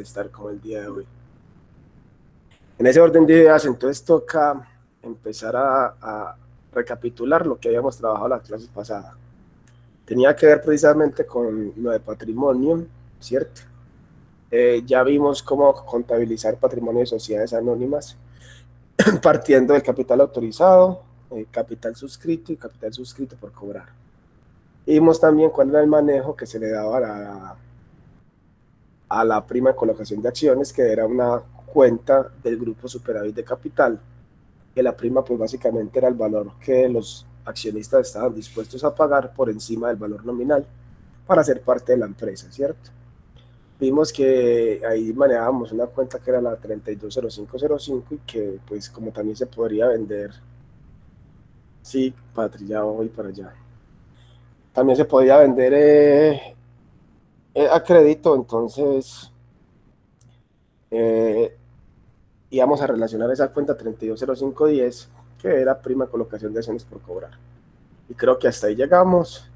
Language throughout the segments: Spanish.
estar como el día de hoy. En ese orden de ideas, entonces toca empezar a recapitular lo que habíamos trabajado la clase pasada. Tenía que ver precisamente con lo de patrimonio, ¿cierto? Ya vimos cómo contabilizar patrimonio de sociedades anónimas, partiendo del capital autorizado, capital suscrito y capital suscrito por cobrar. Y vimos también cuál era el manejo que se le daba a la prima de colocación de acciones, que era una cuenta del grupo superávit de capital, que la prima pues básicamente era el valor que los accionistas estaban dispuestos a pagar por encima del valor nominal para ser parte de la empresa, ¿cierto? Vimos que ahí manejábamos una cuenta que era la 320505 y que pues como también se podría vender, sí, Patri, ya voy para allá. También se podía vender a crédito, entonces eh, íbamos a relacionar esa cuenta 320510, que era prima de colocación de acciones por cobrar. Y creo que hasta ahí llegamos.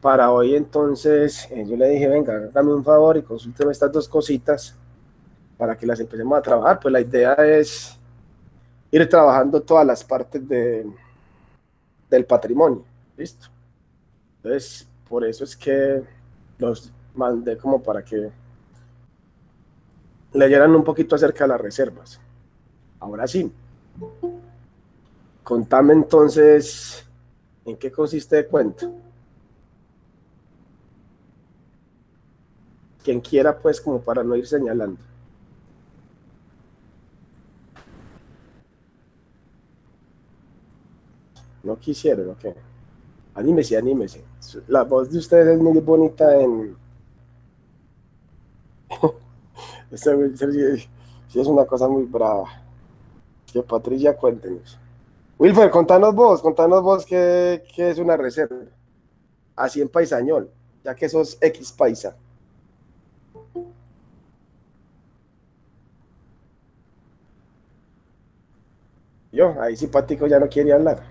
Para hoy entonces yo le dije, venga, hágame un favor y consúlteme estas dos cositas para que las empecemos a trabajar. Pues la idea es ir trabajando todas las partes del patrimonio, ¿listo? Entonces, por eso es que los mandé como para que leyeran un poquito acerca de las reservas. Ahora sí, contame entonces en qué consiste el cuento. Quien quiera, pues, como para no ir señalando. No quisieron, ok. Anímese, anímese. La voz de ustedes es muy bonita en... Sí, es una cosa muy brava. Que Patricia, cuéntenos. Wilfer, contanos vos qué es una reserva. Así en paisañol, ya que sos X paisa. Yo, ahí simpático ya no quiere hablar.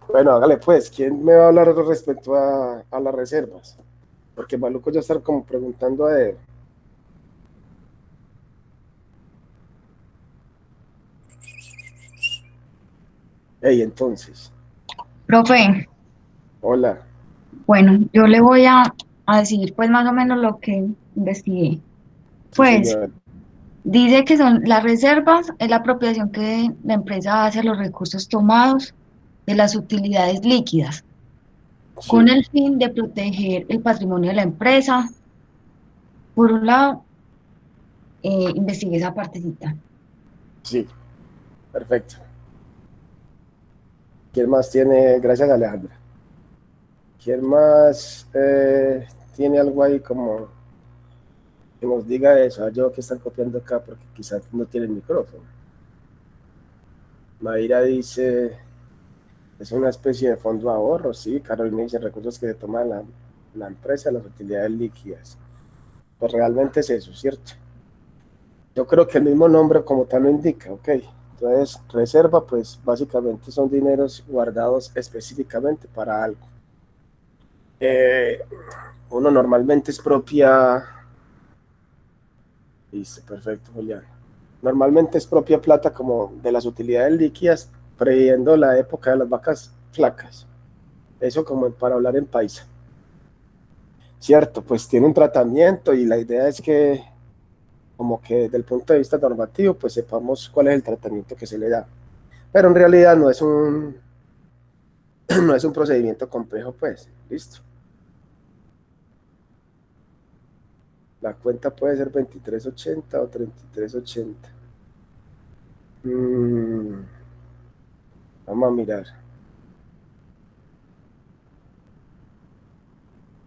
Bueno, hágale pues, ¿quién me va a hablar respecto a las reservas? Porque maluco ya estar como preguntando a él. Hey, entonces, Profe, hola. bueno, yo le voy a decir pues más o menos lo que investigué. Sí, Pues señor. dice que son las reservas, es la apropiación que la empresa hace a los recursos tomados de las utilidades líquidas, con Sí, el fin de proteger el patrimonio de la empresa. Por un lado, investigué esa partecita. sí, perfecto. ¿Quién más tiene? Gracias, Alejandra. ¿Quién más tiene algo ahí como que nos diga eso? Yo que están copiando acá porque quizás no tienen micrófono. Mayra dice, es una especie de fondo de ahorro, sí. Carolina dice, recursos que se toma la empresa, las utilidades líquidas. Pues realmente es eso, ¿cierto? Yo creo que el mismo nombre como tal lo indica, ok. Entonces, reserva, pues básicamente son dineros guardados específicamente para algo. Eh, Uno normalmente es propia, listo, perfecto, Julián. Normalmente es propia plata como de las utilidades líquidas, previendo la época de las vacas flacas. Eso como para hablar en paisa. Cierto, pues tiene un tratamiento y la idea es que como que desde el punto de vista normativo, pues sepamos cuál es el tratamiento que se le da. Pero en realidad no es no es un procedimiento complejo, pues, listo. La cuenta puede ser 2380 o 3380. Mm, vamos a mirar.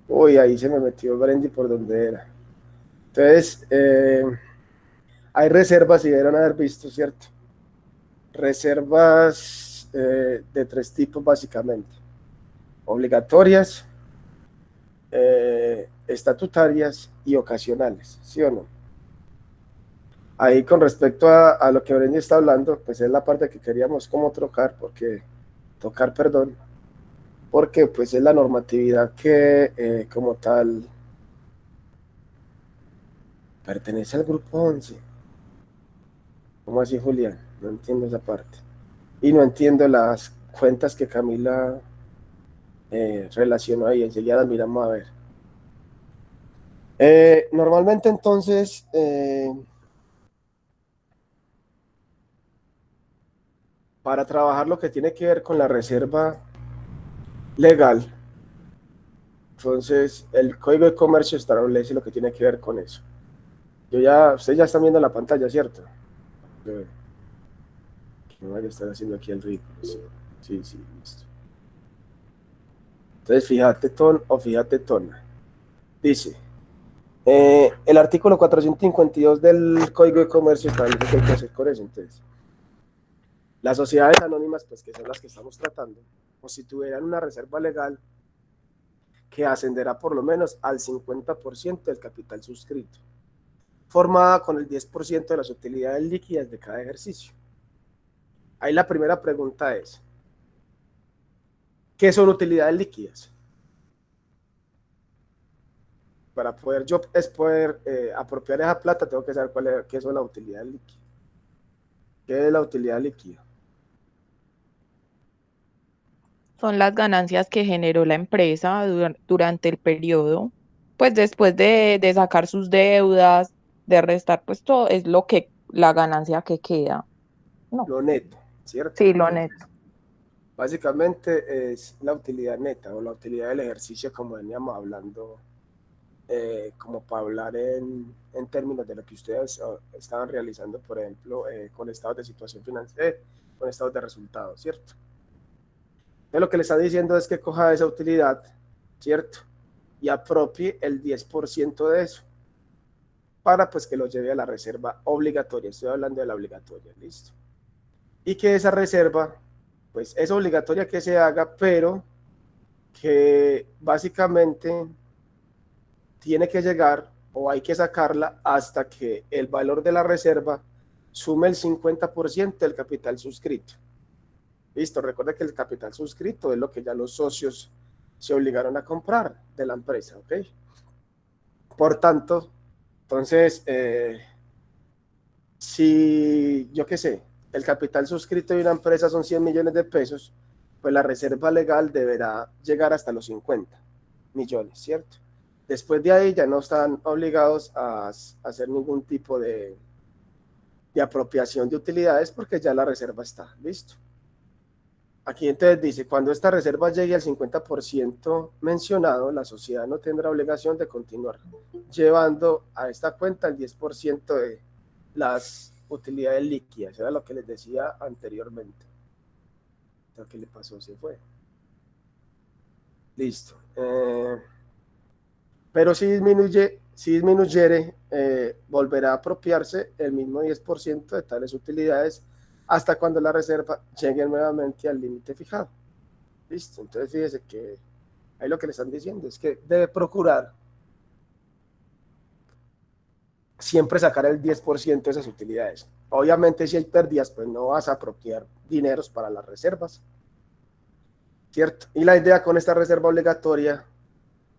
Uy, ahí se me metió Brandy por donde era. Entonces, hay reservas y debieron haber visto, ¿cierto? Reservas de tres tipos básicamente. Obligatorias, estatutarias y ocasionales, ¿sí o no? Ahí con respecto a lo que Brenny está hablando, pues es la parte que queríamos como tocar, perdón, porque pues es la normatividad que como tal Pertenece al grupo 11. ¿Cómo así, Julián? No entiendo esa parte. Y no entiendo las cuentas que Camila relacionó ahí. Enseguida las miramos a ver. Normalmente entonces, para trabajar lo que tiene que ver con la reserva legal, entonces el Código de Comercio establece lo que tiene que ver con eso. Ustedes ya están viendo la pantalla, ¿cierto? Que no vaya a estar haciendo aquí el ridículo. Sí, sí, sí, listo. Entonces, fíjate, Ton, o fíjate, Tona. Dice, el artículo 452 del Código de Comercio establece que hay que hacer con eso. Entonces, las sociedades anónimas, pues que son las que estamos tratando, constituirán una reserva legal que ascenderá por lo menos al 50% del capital suscrito, formada con el 10% de las utilidades líquidas de cada ejercicio. Ahí la primera pregunta es, ¿qué son utilidades líquidas? Para poder yo apropiar esa plata, tengo que saber qué es la utilidad líquida. ¿Qué es la utilidad líquida? Son las ganancias que generó la empresa durante el periodo, pues después de sacar sus deudas, de restar, pues todo es lo que, la ganancia que queda. No, Lo neto, ¿cierto? sí, lo Entonces, neto. básicamente es la utilidad neta o la utilidad del ejercicio, como veníamos hablando, como para hablar en términos de lo que ustedes estaban realizando, por ejemplo, con estados de situación financiera, con estados de resultados, ¿cierto? Entonces, lo que le está diciendo es que coja esa utilidad, ¿cierto? Y apropie el 10% de eso para pues que lo lleve a la reserva obligatoria. Estoy hablando de la obligatoria, listo. Y que esa reserva, pues es obligatoria que se haga, pero que básicamente tiene que llegar o hay que sacarla hasta que el valor de la reserva sume el 50% del capital suscrito. Listo, recuerda que el capital suscrito es lo que ya los socios se obligaron a comprar de la empresa, ¿ok? Por tanto, entonces, si yo qué sé, el capital suscrito de una empresa son 100 millones de pesos, pues la reserva legal deberá llegar hasta los 50 millones, ¿cierto? Después de ahí ya no están obligados a hacer ningún tipo de apropiación de utilidades porque ya la reserva está, listo. Aquí entonces dice, cuando esta reserva llegue al 50% mencionado, la sociedad no tendrá obligación de continuar llevando a esta cuenta el 10% de las utilidades líquidas. Era lo que les decía anteriormente. Lo que le pasó se fue. Listo. Pero si disminuyere, volverá a apropiarse el mismo 10% de tales utilidades hasta cuando la reserva llegue nuevamente al límite fijado. Listo, entonces fíjese que ahí lo que le están diciendo es que debe procurar siempre sacar el 10% de esas utilidades. Obviamente si hay pérdidas, pues no vas a apropiar dineros para las reservas, ¿cierto? Y la idea con esta reserva obligatoria,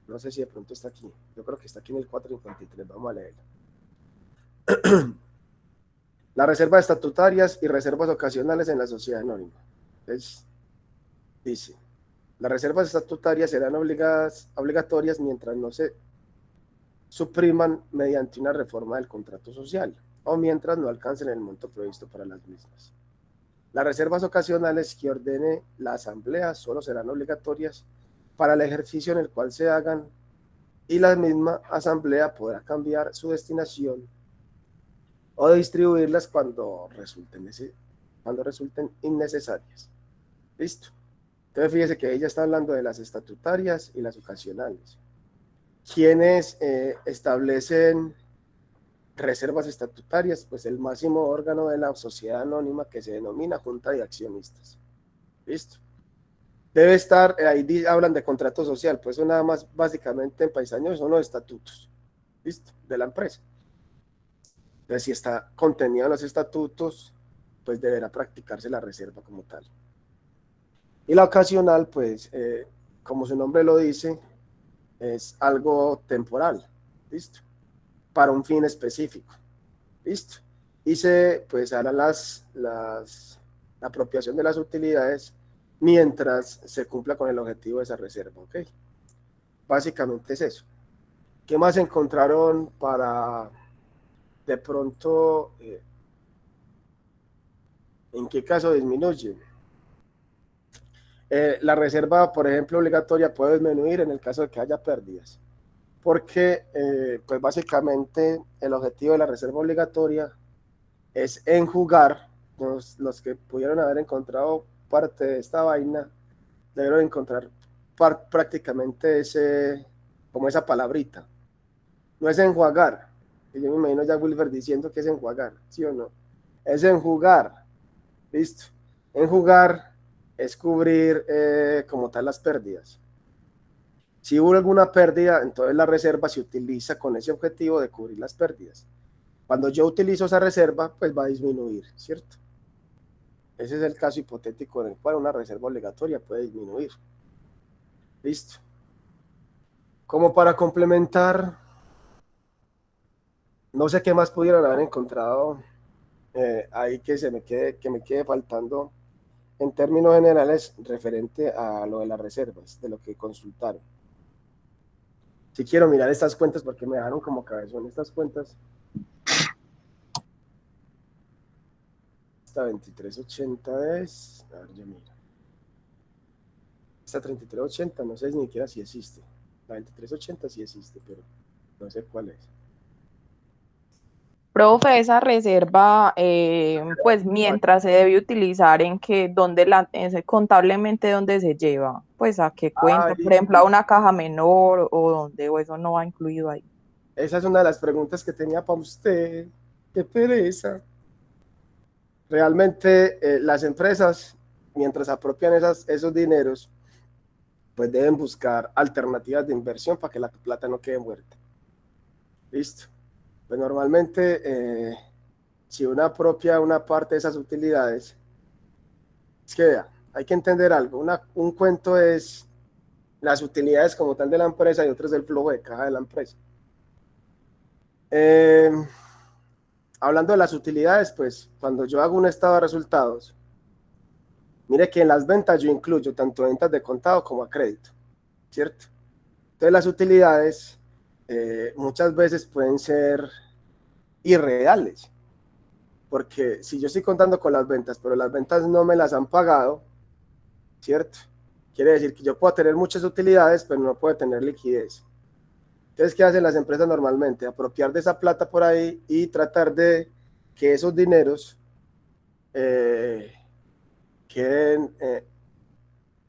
no sé si de pronto está aquí, yo creo que está aquí en el 453, vamos a leerlo. Las reservas estatutarias y reservas ocasionales en la sociedad anónima. Entonces, dice, las reservas estatutarias serán obligatorias mientras no se supriman mediante una reforma del contrato social o mientras no alcancen el monto previsto para las mismas. Las reservas ocasionales que ordene la Asamblea solo serán obligatorias para el ejercicio en el cual se hagan y la misma Asamblea podrá cambiar su destinación o distribuirlas cuando resulten innecesarias. Listo. Entonces fíjese que ella está hablando de las estatutarias y las ocasionales. Quienes establecen reservas estatutarias, pues el máximo órgano de la sociedad anónima que se denomina Junta de Accionistas. Listo. Debe estar, ahí hablan de contrato social, pues eso nada más básicamente en Paisaños son los estatutos, listo, de la empresa. Entonces, si está contenido en los estatutos, pues deberá practicarse la reserva como tal. Y la ocasional, pues, como su nombre lo dice, es algo temporal, listo. para un fin específico. ¿Listo? Y se pues hará la apropiación de las utilidades mientras se cumpla con el objetivo de esa reserva. ¿Ok? Básicamente es eso. ¿Qué más encontraron para de pronto en qué caso disminuye? La reserva, por ejemplo, obligatoria puede disminuir en el caso de que haya pérdidas, porque pues básicamente el objetivo de la reserva obligatoria es enjugar. Los que pudieron haber encontrado parte de esta vaina debieron encontrar prácticamente como esa palabrita. No es enjuagar, que yo me imagino ya Wilber diciendo que es enjuagar, ¿sí o no? Es enjugar, listo. Enjugar es cubrir como tal las pérdidas. Si hubo alguna pérdida, entonces la reserva se utiliza con ese objetivo de cubrir las pérdidas. Cuando yo utilizo esa reserva, pues va a disminuir, ¿cierto? Ese es el caso hipotético en el cual una reserva obligatoria puede disminuir. Listo. Como para complementar, no sé qué más pudieran haber encontrado ahí que me quede faltando en términos generales referente a lo de las reservas, de lo que consultaron. Si quiero mirar estas cuentas porque me dejaron como cabezón estas cuentas. Esta 2380 es, a ver, yo miro. Esta 3380 no sé ni siquiera si existe. La 2380 sí existe, pero no sé cuál es. Profe, esa reserva, pues mientras se debe utilizar en que, contablemente dónde se lleva, pues a qué cuenta, por Ay, ejemplo, a una caja menor o dónde, o eso no va incluido ahí. esa es una de las preguntas que tenía para usted. Qué pereza. Realmente las empresas, mientras apropian esos dineros, pues deben buscar alternativas de inversión para que la plata no quede muerta. Listo. Pues normalmente, si uno apropia una parte de esas utilidades, es que vea, hay que entender algo. Un cuento es las utilidades como tal de la empresa y otro es el flujo de caja de la empresa. Eh, Hablando de las utilidades, pues cuando yo hago un estado de resultados, mire que en las ventas yo incluyo tanto ventas de contado como a crédito, ¿cierto? Entonces las utilidades muchas veces pueden ser irreales, porque si yo estoy contando con las ventas, pero las ventas no me las han pagado, ¿cierto? Quiere decir que yo puedo tener muchas utilidades, pero no puedo tener liquidez. Entonces, ¿qué hacen las empresas normalmente? Apropiar de esa plata por ahí y tratar de que esos dineros queden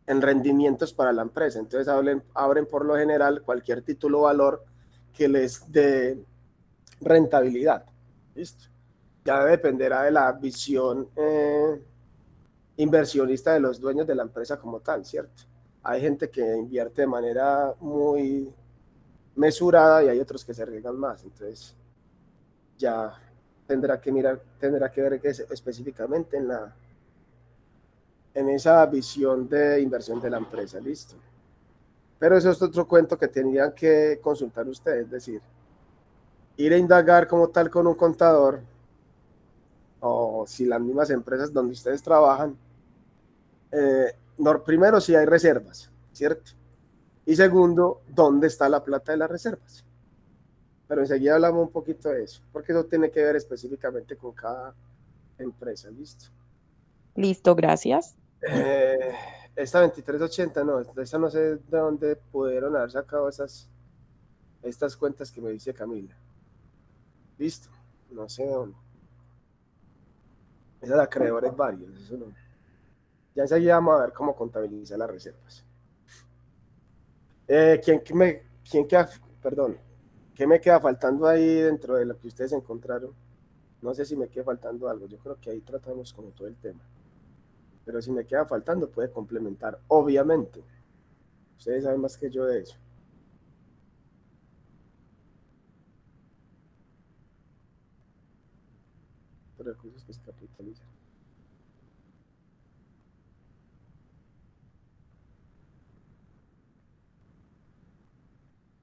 en rendimientos para la empresa. Entonces, abren por lo general cualquier título o valor que les dé rentabilidad. ¿Listo? Ya dependerá de la visión inversionista de los dueños de la empresa como tal, ¿cierto? Hay gente que invierte de manera muy mesurada y hay otros que se arriesgan más. Entonces, ya tendrá que ver específicamente en esa visión de inversión de la empresa, listo. Pero eso es otro cuento que tendrían que consultar ustedes, es decir, ir a indagar como tal con un contador o si las mismas empresas donde ustedes trabajan, primero si hay reservas, ¿cierto? Y segundo, ¿dónde está la plata de las reservas? Pero enseguida hablamos un poquito de eso, porque eso tiene que ver específicamente con cada empresa, ¿listo? Listo, gracias. Eh, Esta 2380, no, esa no sé de dónde pudieron haber sacado estas cuentas que me dice Camila. Listo, no sé de dónde. Esa la acreedores varios, eso no. Ya enseguida vamos a ver cómo contabilizar las reservas. ¿Quién queda, perdón, qué me queda faltando ahí dentro de lo que ustedes encontraron? No sé si me queda faltando algo, yo creo que ahí tratamos como todo el tema. Pero si me queda faltando, puede complementar, obviamente. Ustedes saben más que yo de eso. Pero recursos que se capitalizan.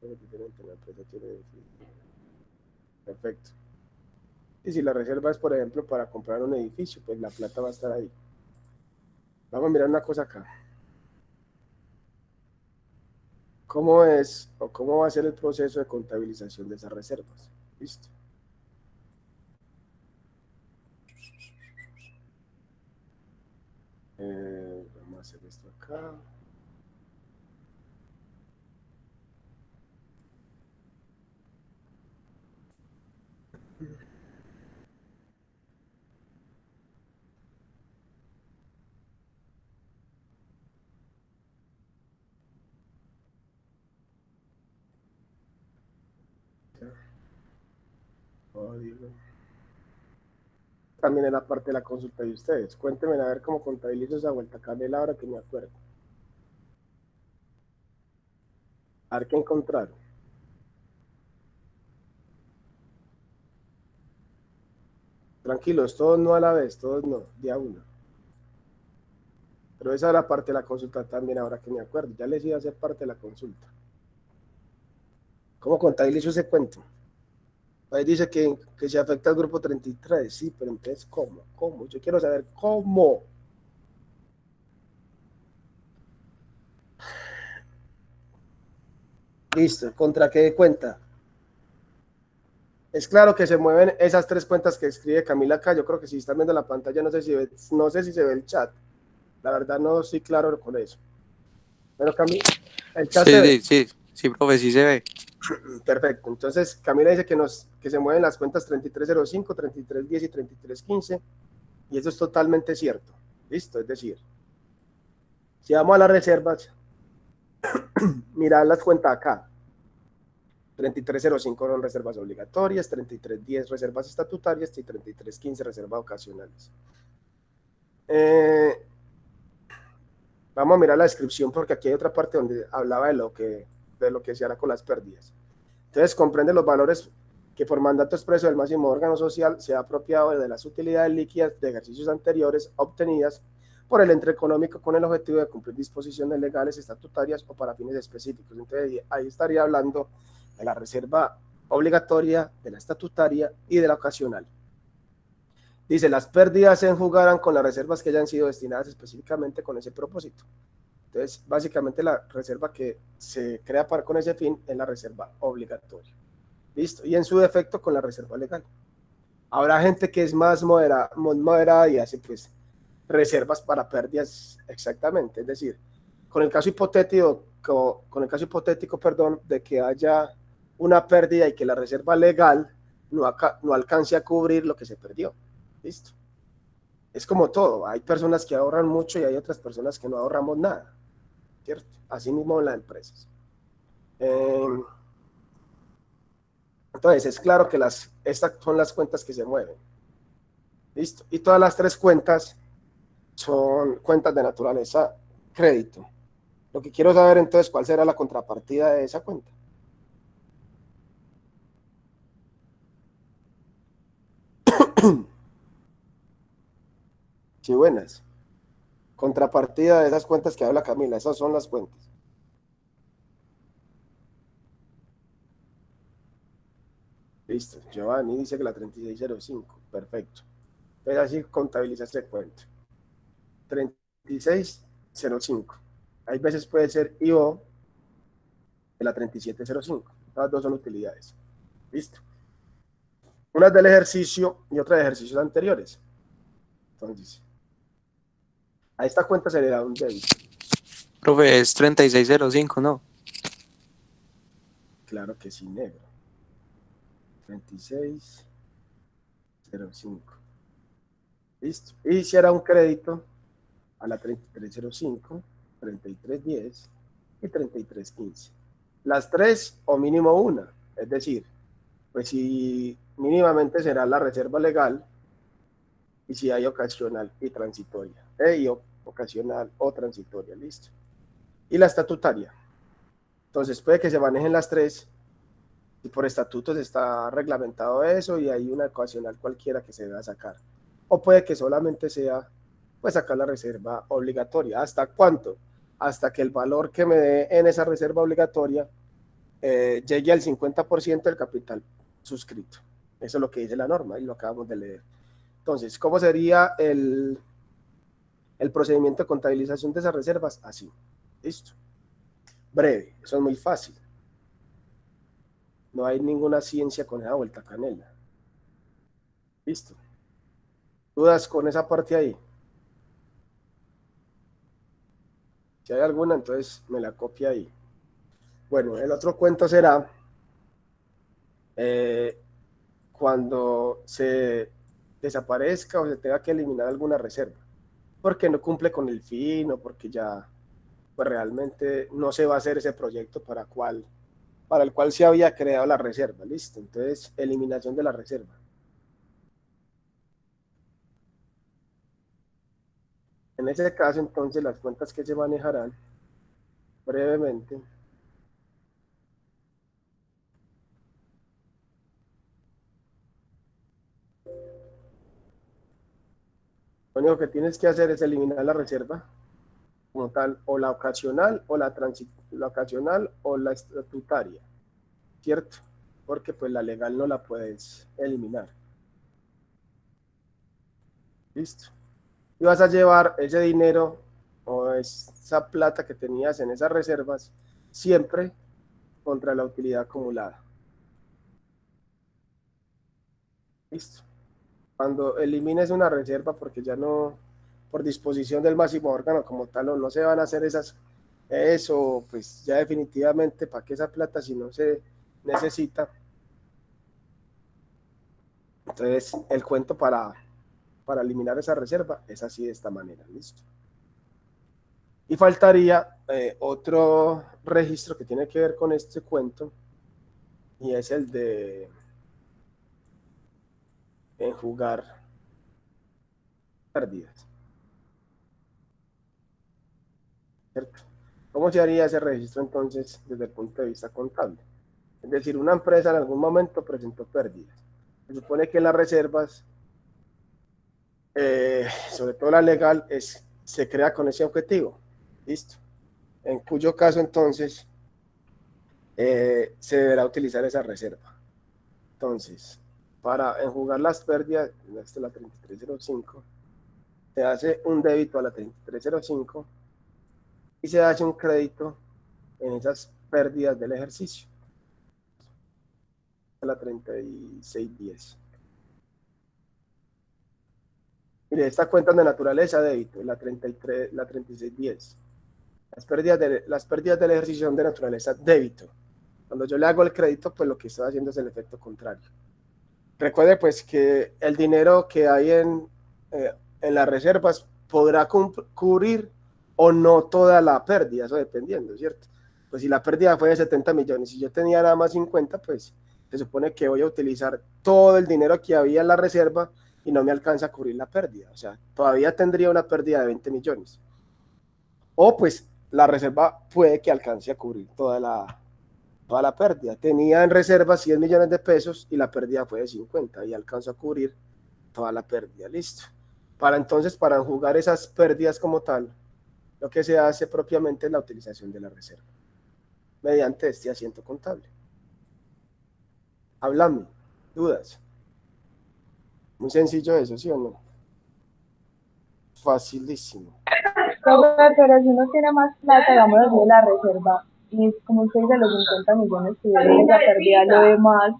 Es diferente, la empresa tiene. Perfecto. Y si la reserva es, por ejemplo, para comprar un edificio, pues la plata va a estar ahí. Vamos a mirar una cosa acá. ¿Cómo es o cómo va a ser el proceso de contabilización de esas reservas? Listo. Vamos a hacer esto acá. Código. También en la parte de la consulta de ustedes. Cuéntenme a ver cómo contabilizo esa vuelta acá de la hora que me acuerdo. A ver qué encontraron. Tranquilos, todos no a la vez, todos no, día uno. Pero esa era parte de la consulta también, ahora que me acuerdo. Ya les iba a hacer parte de la consulta. ¿Cómo contabilizo ese cuento? Ahí dice que se afecta al grupo 33, sí, pero entonces, ¿cómo? ¿Cómo? Yo quiero saber cómo. Listo, ¿contra qué cuenta? Es claro que se mueven esas tres cuentas que escribe Camila acá. Yo creo que si están viendo la pantalla, no sé si se ve el chat. La verdad no estoy claro con eso. Pero Camila, el chat se ve. Sí, profe, sí se ve. Perfecto. Entonces, Camila dice que se mueven las cuentas 3305, 3310 y 3315. Y eso es totalmente cierto. Listo, es decir, si vamos a las reservas, mirad las cuentas acá. 3305 son reservas obligatorias, 3310 reservas estatutarias y 3315 reservas ocasionales. Vamos a mirar la descripción porque aquí hay otra parte donde hablaba de lo que se hará con las pérdidas. Entonces comprende los valores que por mandato expreso del máximo órgano social se ha apropiado de las utilidades líquidas de ejercicios anteriores obtenidas por el ente económico con el objetivo de cumplir disposiciones legales, estatutarias o para fines específicos. Entonces ahí estaría hablando de la reserva obligatoria, de la estatutaria y de la ocasional. Dice, las pérdidas se enjugarán con las reservas que hayan sido destinadas específicamente con ese propósito. Entonces, básicamente la reserva que se crea con ese fin es la reserva obligatoria. ¿Listo? Y en su defecto con la reserva legal. Habrá gente que es más moderada y hace pues reservas para pérdidas exactamente. Es decir, con el caso hipotético, de que haya una pérdida y que la reserva legal no alcance a cubrir lo que se perdió. ¿Listo? Es como todo. Hay personas que ahorran mucho y hay otras personas que no ahorramos nada. ¿Cierto? Así mismo en las empresas. Entonces, es claro que estas son las cuentas que se mueven. ¿Listo? Y todas las tres cuentas son cuentas de naturaleza crédito. Lo que quiero saber entonces, ¿cuál será la contrapartida de esa cuenta? Sí, buenas. Contrapartida de esas cuentas que habla Camila, esas son las cuentas. Listo, Giovanni dice que la 3605, perfecto. Entonces así contabiliza este cuento. 3605. Hay veces puede ser IO de la 3705. Las dos son utilidades. Listo. Una es del ejercicio y otra de ejercicios anteriores. Entonces, a esta cuenta se le da un débito. Profe, es 3605, ¿no? Claro que sí, negro. 3605. Listo. Y si era un crédito a la 3305, 3310 y 3315. Las tres o mínimo una. Es decir, pues si mínimamente será la reserva legal y si hay ocasional y transitoria. Y ocasional o transitoria, listo. Y la estatutaria. Entonces puede que se manejen las tres y por estatutos está reglamentado eso y hay una ocasional cualquiera que se deba sacar. O puede que solamente sea, pues sacar la reserva obligatoria. ¿Hasta cuánto? Hasta que el valor que me dé en esa reserva obligatoria llegue al 50% del capital suscrito. Eso es lo que dice la norma y lo acabamos de leer. Entonces, ¿cómo sería el procedimiento de contabilización de esas reservas? Así. Listo. Breve. Eso es muy fácil. No hay ninguna ciencia con esa vuelta canela. Listo. ¿Dudas con esa parte ahí? Si hay alguna, entonces me la copia ahí. Bueno, el otro cuento será cuando se desaparezca o se tenga que eliminar alguna reserva, porque no cumple con el fin o porque ya pues realmente no se va a hacer ese proyecto para el cual se había creado la reserva. Listo. Entonces, eliminación de la reserva. En ese caso, entonces, las cuentas que se manejarán brevemente. Lo único que tienes que hacer es eliminar la reserva como tal, o la ocasional, o la ocasional, o la estatutaria, ¿cierto? Porque pues la legal no la puedes eliminar. Listo. Y vas a llevar ese dinero o esa plata que tenías en esas reservas siempre contra la utilidad acumulada. Listo. Cuando elimines una reserva porque ya no, por disposición del máximo órgano como tal, o no se van a hacer eso, pues ya definitivamente, ¿para qué esa plata si no se necesita? Entonces, el cuento para eliminar esa reserva es así de esta manera, listo. Y faltaría otro registro que tiene que ver con este cuento, y es el de enjugar pérdidas, ¿cierto? ¿Cómo se haría ese registro entonces desde el punto de vista contable? Es decir, una empresa en algún momento presentó pérdidas. Se supone que las reservas, sobre todo la legal, se crea con ese objetivo. Listo. En cuyo caso entonces se deberá utilizar esa reserva. Entonces, para enjugar las pérdidas, esta es la 3305, se hace un débito a la 3305 y se hace un crédito en esas pérdidas del ejercicio, a la 3610. Mire, esta cuenta de naturaleza débito, la 3610. Las pérdidas del ejercicio son de naturaleza débito. Cuando yo le hago el crédito, pues lo que estoy haciendo es el efecto contrario. Recuerde pues que el dinero que hay en las reservas podrá cubrir o no toda la pérdida, eso dependiendo, ¿cierto? Pues si la pérdida fue de 70 millones y yo tenía nada más 50, pues se supone que voy a utilizar todo el dinero que había en la reserva y no me alcanza a cubrir la pérdida. O sea, todavía tendría una pérdida de 20 millones. O pues la reserva puede que alcance a cubrir toda la pérdida. Tenía en reserva 100 millones de pesos y la pérdida fue de 50 y alcanzó a cubrir toda la pérdida. Listo. Para enjugar esas pérdidas como tal, lo que se hace propiamente es la utilización de la reserva mediante este asiento contable. Háblame. ¿Dudas? Muy sencillo eso, ¿sí o no? Facilísimo. Pero si uno tiene más plata, digamos así, de la reserva, y es como usted dice, los 50 millones que vienen esa pérdida, lo demás,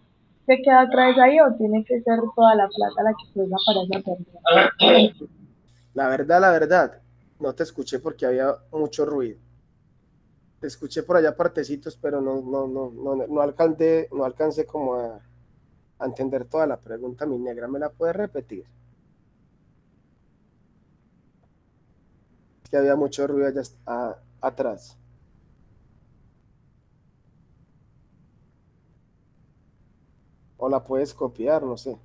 ¿se queda otra vez ahí o tiene que ser toda la plata la que se usa para esa pérdida? La verdad, no te escuché porque había mucho ruido. Te escuché por allá partecitos, pero no alcancé como a entender toda la pregunta, mi negra. ¿Me la puedes repetir? Es que había mucho ruido allá atrás. O la puedes copiar, no sé.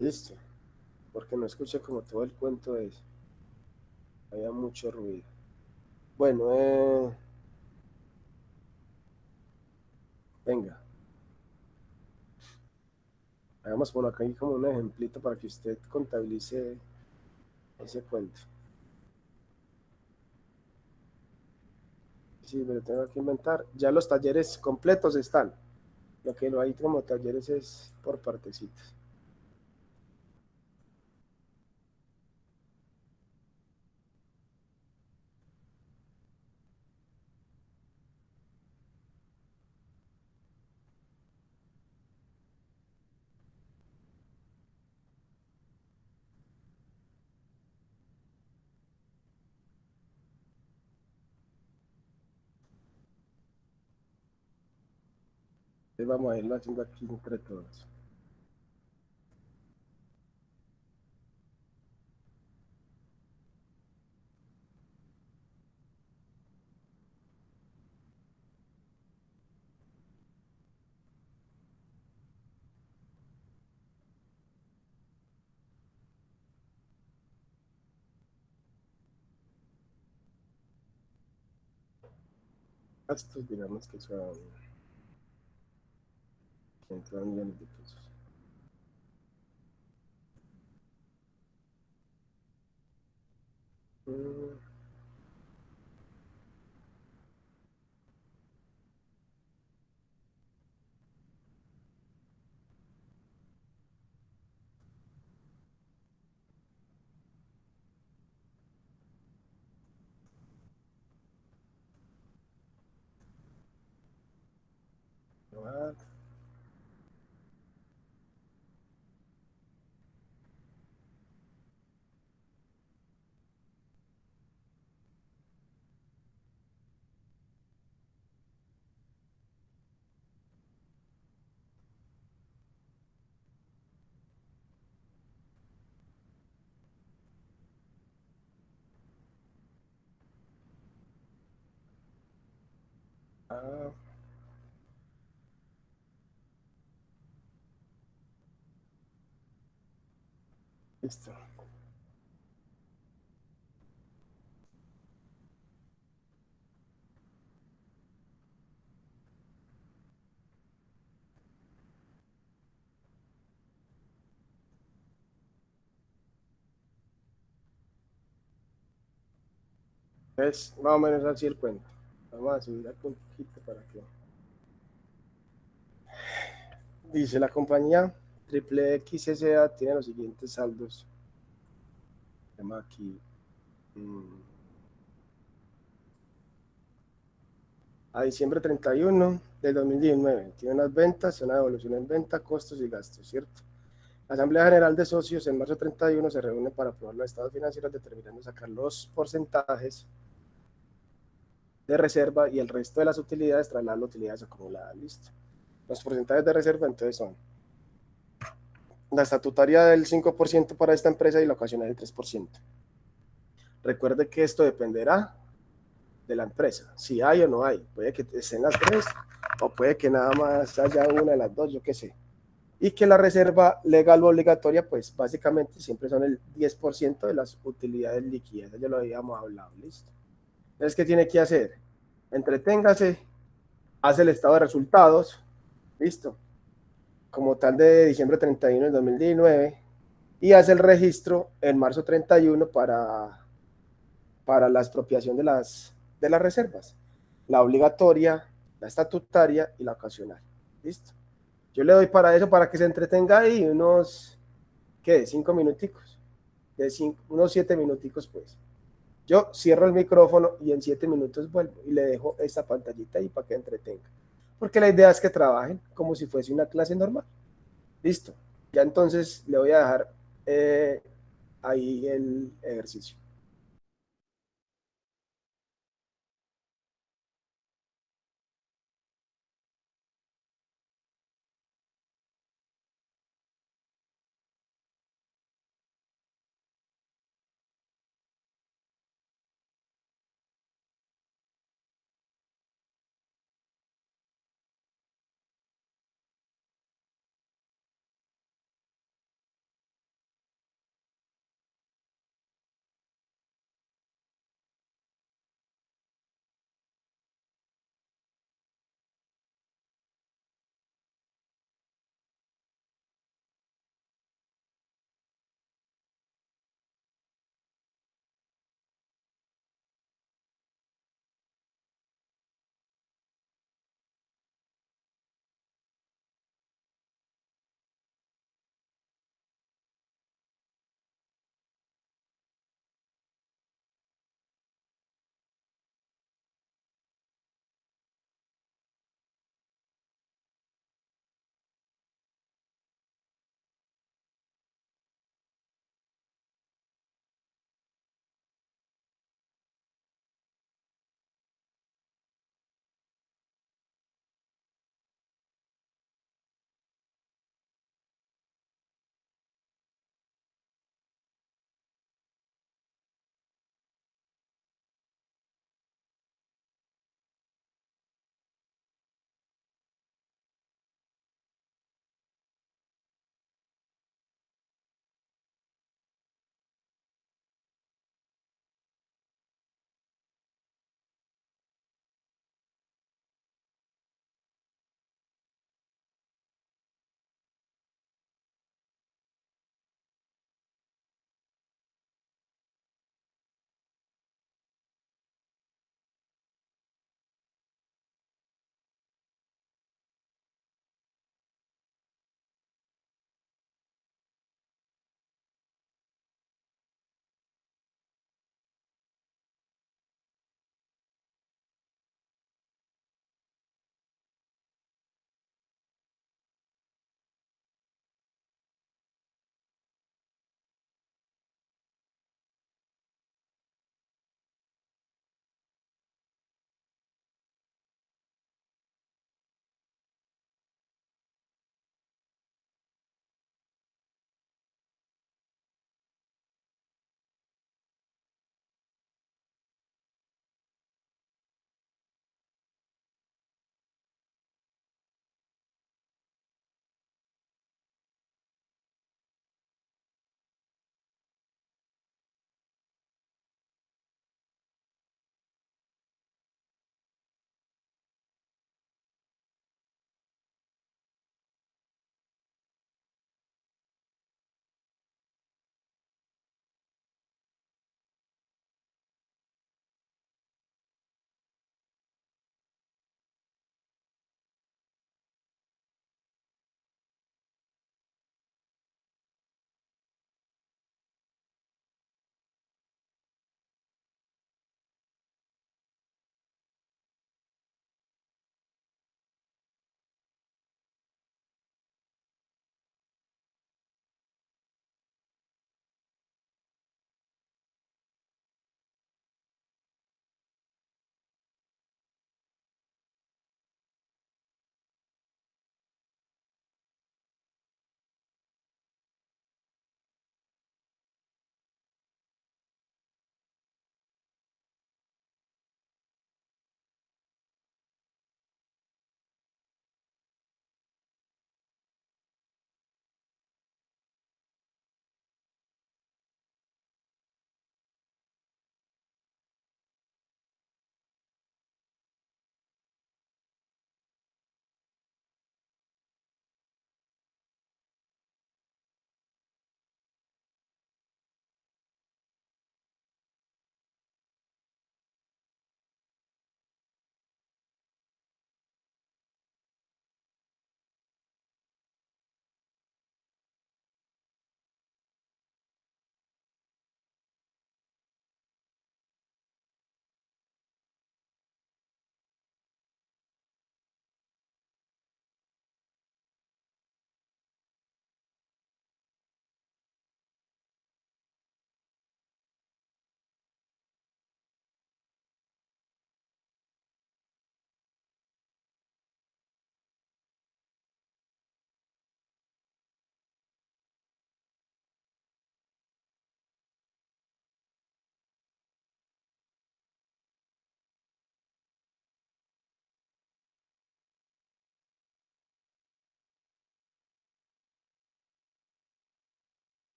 Listo. Porque no escuché como todo el cuento de eso. Había mucho ruido. Bueno, venga. Hagamos por acá como un ejemplito para que usted contabilice ese cuento. Sí, me lo tengo que inventar. Ya los talleres completos están. Lo que no hay como talleres es por partecitas. Entonces vamos a irlo haciendo aquí entre todos. Estos digamos que son 100 millones de pesos. Mm. What? Ah, listo. Es más o menos así el cuento. Vamos a subir aquí un poquito para que... Dice la compañía Triple X S.A. tiene los siguientes saldos. Llama aquí. A diciembre 31 del 2019. Tiene unas ventas, una devolución en venta, costos y gastos, ¿cierto? La Asamblea General de Socios en marzo 31 se reúne para aprobar los estados financieros, determinando sacar los porcentajes de reserva y el resto de las utilidades tras las utilidades acumuladas. Listo. Los porcentajes de reserva entonces son la estatutaria del 5% para esta empresa y la ocasional del 3%. Recuerde que esto dependerá de la empresa, si hay o no hay. Puede que estén las tres o puede que nada más haya una de las dos, yo qué sé. Y que la reserva legal o obligatoria, pues básicamente siempre son el 10% de las utilidades líquidas. Ya lo habíamos hablado, listo. Entonces, ¿qué tiene que hacer? Entreténgase, hace el estado de resultados, listo, como tal de diciembre 31 del 2019, y hace el registro en marzo 31 para la expropiación de las reservas, la obligatoria, la estatutaria y la ocasional. Listo. Yo le doy para eso, para que se entretenga ahí unos, ¿qué? 5 minuticos, unos 7 minuticos, pues. Yo cierro el micrófono y en 7 minutos vuelvo y le dejo esta pantallita ahí para que entretenga. Porque la idea es que trabajen como si fuese una clase normal. Listo. Ya entonces le voy a dejar ahí el ejercicio.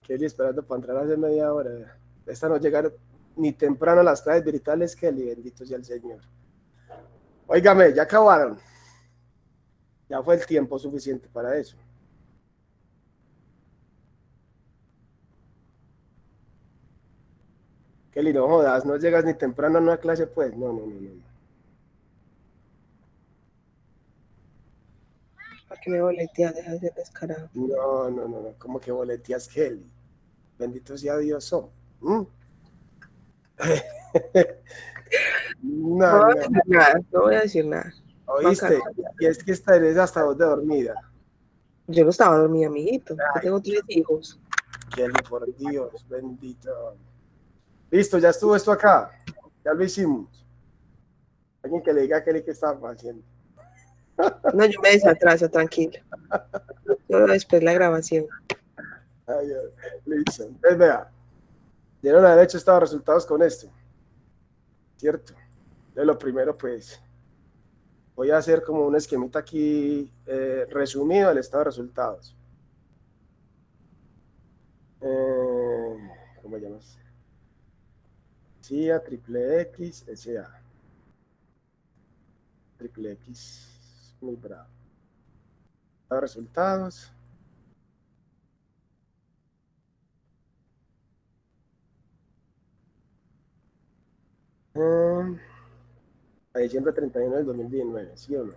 Kelly esperando para entrar hace media hora. Esta no llegar ni temprano a las clases virtuales, Kelly, bendito sea el Señor. Óigame, ya acabaron. Ya fue el tiempo suficiente para eso. Kelly, no jodas, no llegas ni temprano a una clase, pues. No. ¿Para qué me boleteas? Deja de ser descarado. No. ¿Cómo que boleteas, Kelly? Bendito sea Dios. No voy a decir nada, no voy a decir nada. ¿Oíste? Y es que estaré hasta vos de dormida. Yo no estaba dormida, amiguito. Yo tengo 3 hijos. Kelly, por Dios, bendito. Listo, ya estuvo esto acá. Ya lo hicimos. Alguien que le diga a Kelly qué estaba haciendo. No, yo me desatraso, tranquilo. Yo después la grabación. Ay, listo. Entonces, vea. Dieron haber hecho estos resultados con esto. ¿Cierto? Entonces, lo primero, pues, voy a hacer como un esquemita aquí resumido del estado de resultados. ¿Cómo llamas? CIA, triple X, SA. Triple X, muy bravo. Estado de resultados. A diciembre 31 del 2019, ¿sí o no?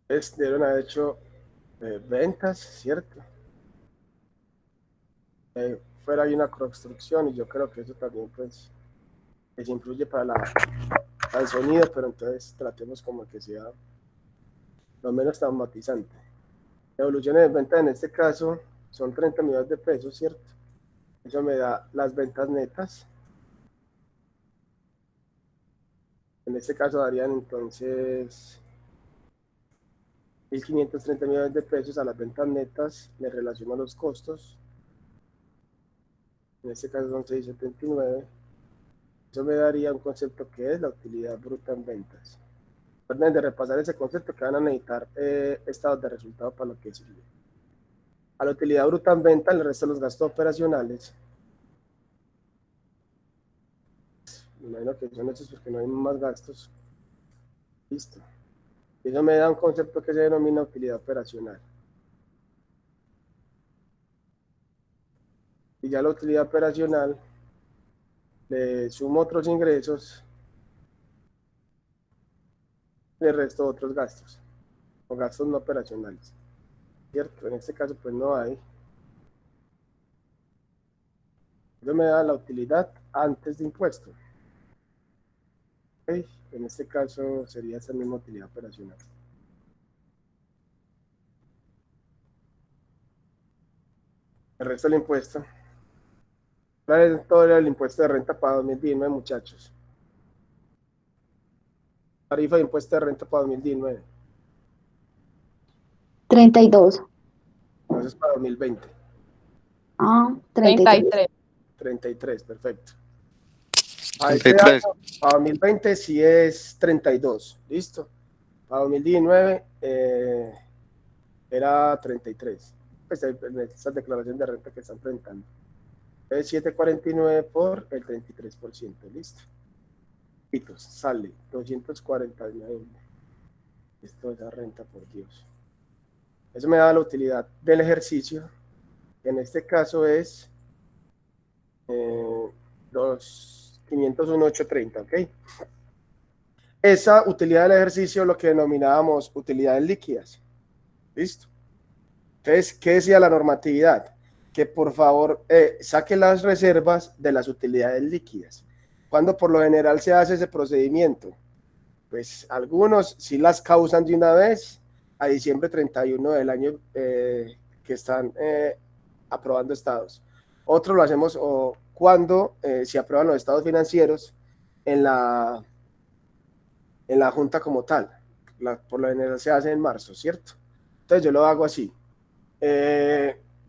Debieron haber hecho ventas, ¿cierto? Fuera hay una construcción y yo creo que eso también pues les influye para el sonido, pero entonces tratemos como que sea lo menos traumatizante. Evoluciones de venta en este caso son 30 millones de pesos, ¿cierto? Eso me da las ventas netas. En este caso darían entonces 1.530 millones de pesos a las ventas netas, me relaciono a los costos. En este caso son 679. Eso me daría un concepto que es la utilidad bruta en ventas. Recuerden de repasar ese concepto que van a necesitar estados de resultado para lo que sirve. A la utilidad bruta en venta le restan los gastos operacionales. Me imagino que son estos porque no hay más gastos. Listo. Eso me da un concepto que se denomina utilidad operacional. Y ya la utilidad operacional le sumo otros ingresos, le resto otros gastos, o gastos no operacionales, ¿cierto? En este caso pues no hay. Eso me da la utilidad antes de impuesto. ¿Okay? En este caso sería esa misma utilidad operacional. El resto del impuesto. ¿Cuál es todo el impuesto de renta para 2019, muchachos? Tarifa de impuesto de renta para 2019. 32. Entonces para 2020. 33. 33, perfecto. A este 33. año, para 2020 sí es 32, ¿listo? Para 2019 era 33. Pues en esta declaración de renta que están presentando. Es 749 por el 33%, ¿listo? Pitos, sale 249. Esto es la renta, por Dios. Eso me da la utilidad del ejercicio. En este caso es 501,830, ¿ok? Esa utilidad del ejercicio lo que denominábamos utilidades líquidas. ¿Listo? Entonces, ¿qué decía la normatividad? Que por favor saque las reservas de las utilidades líquidas. ¿Cuándo por lo general se hace ese procedimiento? Pues algunos sí las causan de una vez a diciembre 31 del año que están aprobando estados. Otros lo hacemos cuando se aprueban los estados financieros en la junta como tal. Por lo general se hace en marzo, ¿cierto? Entonces yo lo hago así.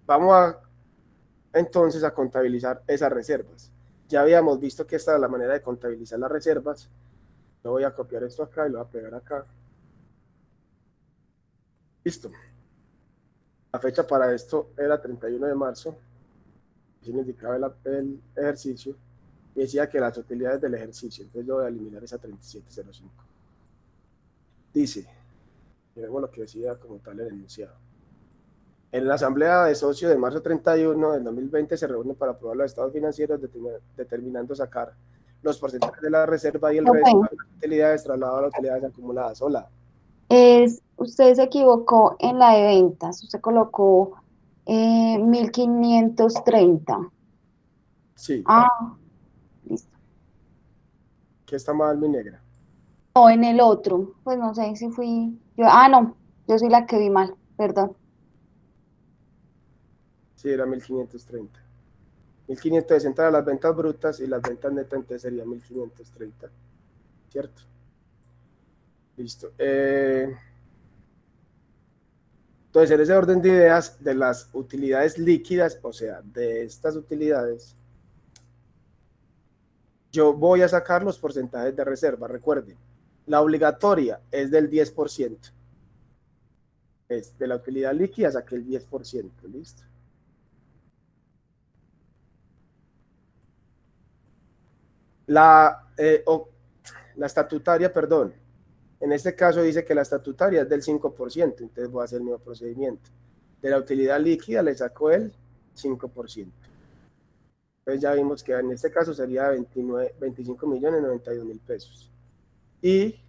Vamos entonces a contabilizar esas reservas. Ya habíamos visto que esta era la manera de contabilizar las reservas. Yo voy a copiar esto acá y lo voy a pegar acá. Listo. La fecha para esto era 31 de marzo. Así me indicaba el ejercicio. Y decía que las utilidades del ejercicio. Entonces yo voy a eliminar esa 3705. Dice, miremos lo que decía como tal el enunciado. En la asamblea de socios de marzo 31 del 2020 se reúnen para aprobar los estados financieros determinando sacar los porcentajes de la reserva y el resto de las utilidades trasladado a las utilidades acumuladas. Hola. Usted se equivocó en la de ventas, usted colocó 1530. Sí. Ah, listo. ¿Qué está mal, mi negra? No, en el otro, pues no sé si fui yo. No, yo soy la que vi mal, perdón. Sí, era 1530. 1560 eran las ventas brutas y las ventas netas, entonces sería 1530. ¿Cierto? Listo. Entonces, en ese orden de ideas, de las utilidades líquidas, o sea, de estas utilidades, yo voy a sacar los porcentajes de reserva. Recuerden, la obligatoria es del 10%. Es de la utilidad líquida saqué el 10%. ¿Listo? La estatutaria, perdón. En este caso dice que la estatutaria es del 5%, entonces voy a hacer el mismo procedimiento. De la utilidad líquida le saco el 5%. Entonces ya vimos que en este caso sería 25.092.000 pesos. Y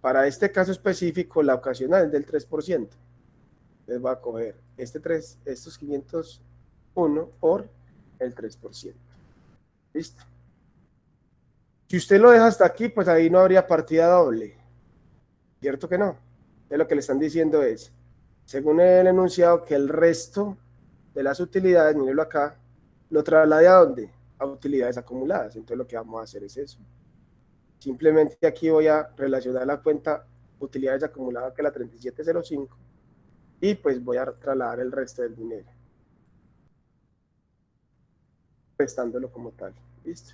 para este caso específico, la ocasional es del 3%. Entonces voy a coger estos 501 por el 3%. ¿Listo? Si usted lo deja hasta aquí, pues ahí no habría partida doble. ¿Cierto que no? Entonces lo que le están diciendo es, según el enunciado, que el resto de las utilidades, mírenlo acá, lo traslade ¿a dónde? A utilidades acumuladas. Entonces lo que vamos a hacer es eso. Simplemente aquí voy a relacionar la cuenta utilidades acumuladas, que es la 3705, y pues voy a trasladar el resto del dinero, restándolo como tal. ¿Listo?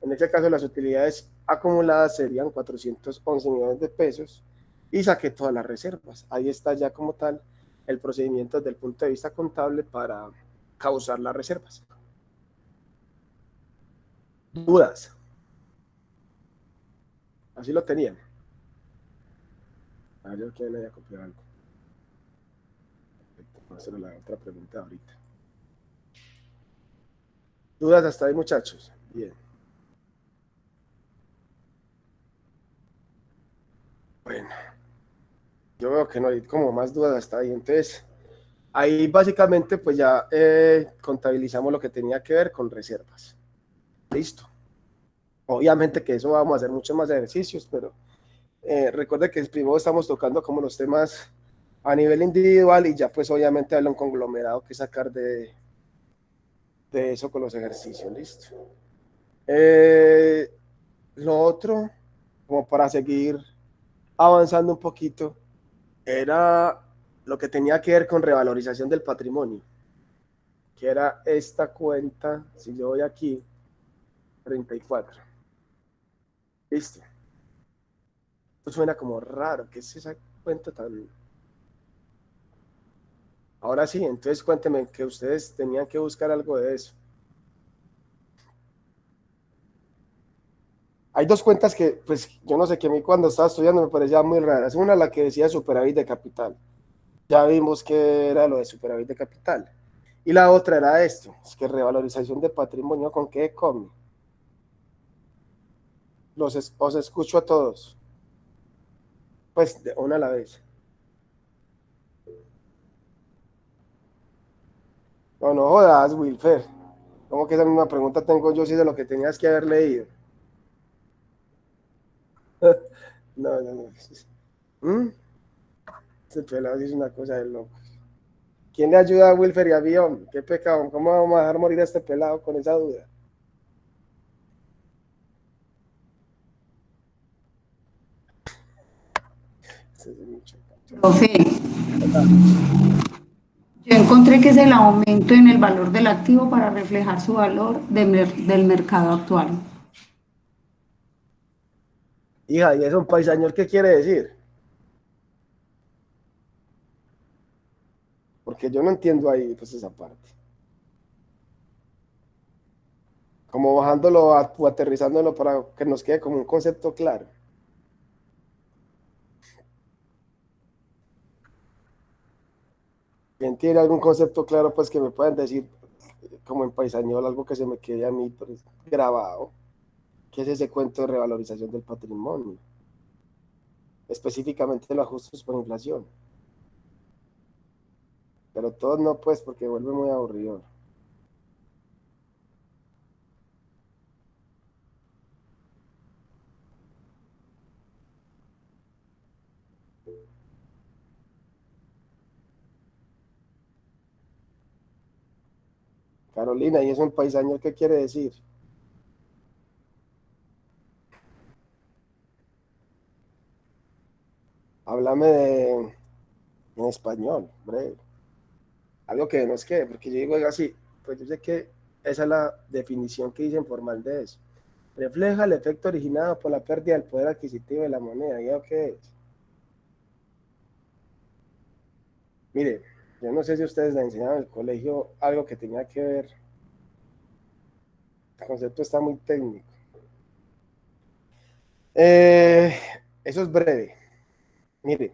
En este caso las utilidades acumuladas serían 411 millones de pesos y saqué todas las reservas. Ahí está ya como tal el procedimiento desde el punto de vista contable para causar las reservas. ¿Dudas? Así lo tenían. A ver, yo quiero que copiar algo. Voy a hacer la otra pregunta ahorita. ¿Dudas hasta ahí, muchachos? Bien. Bueno, yo veo que no hay como más dudas hasta ahí. Entonces, ahí básicamente pues ya contabilizamos lo que tenía que ver con reservas. Listo. Obviamente que eso vamos a hacer muchos más ejercicios, pero recuerde que primero estamos tocando como los temas a nivel individual y ya pues obviamente hay un conglomerado que sacar de eso con los ejercicios. Listo. Lo otro, como para seguir avanzando un poquito, era lo que tenía que ver con revalorización del patrimonio, que era esta cuenta. Si yo voy aquí, 34. Listo. Esto suena como raro. ¿Qué es esa cuenta tan...? Ahora sí, entonces cuéntenme que ustedes tenían que buscar algo de eso. Hay dos cuentas que, pues, yo no sé, que a mí cuando estaba estudiando me parecía muy raras. Una, la que decía superávit de capital. Ya vimos que era lo de superávit de capital. Y la otra era esto, es que revalorización de patrimonio, ¿con qué come? Os escucho a todos. Pues de una a la vez. No, no jodas, Wilfer. ¿Cómo que esa misma pregunta tengo yo si de lo que tenías que haber leído? No, no, no. Este pelado es una cosa de loco. ¿Quién le ayuda a Wilfer y a Bion? ¿Qué pecado? ¿Cómo vamos a dejar morir a este pelado con esa duda? Profe, yo encontré que es el aumento en el valor del activo para reflejar su valor del mercado actual. Hija, ¿y eso un paisañol qué quiere decir? Porque yo no entiendo ahí pues esa parte. Como bajándolo o aterrizándolo para que nos quede como un concepto claro. ¿Quién tiene algún concepto claro pues que me puedan decir como en paisañol, algo que se me quede a mí pues, grabado? ¿Qué es ese cuento de revalorización del patrimonio? Específicamente los ajustes por inflación. Pero todos no pues porque vuelve muy aburrido. Carolina, ¿y eso en paisañol qué quiere decir? Háblame en español, breve. Algo que nos quede, porque yo digo así, pues yo sé que esa es la definición que dicen formal de eso. Refleja el efecto originado por la pérdida del poder adquisitivo de la moneda. ¿Y eso qué es? Mire, yo no sé si ustedes le enseñaron en el colegio algo que tenía que ver. El concepto está muy técnico. Eso es breve. Mire,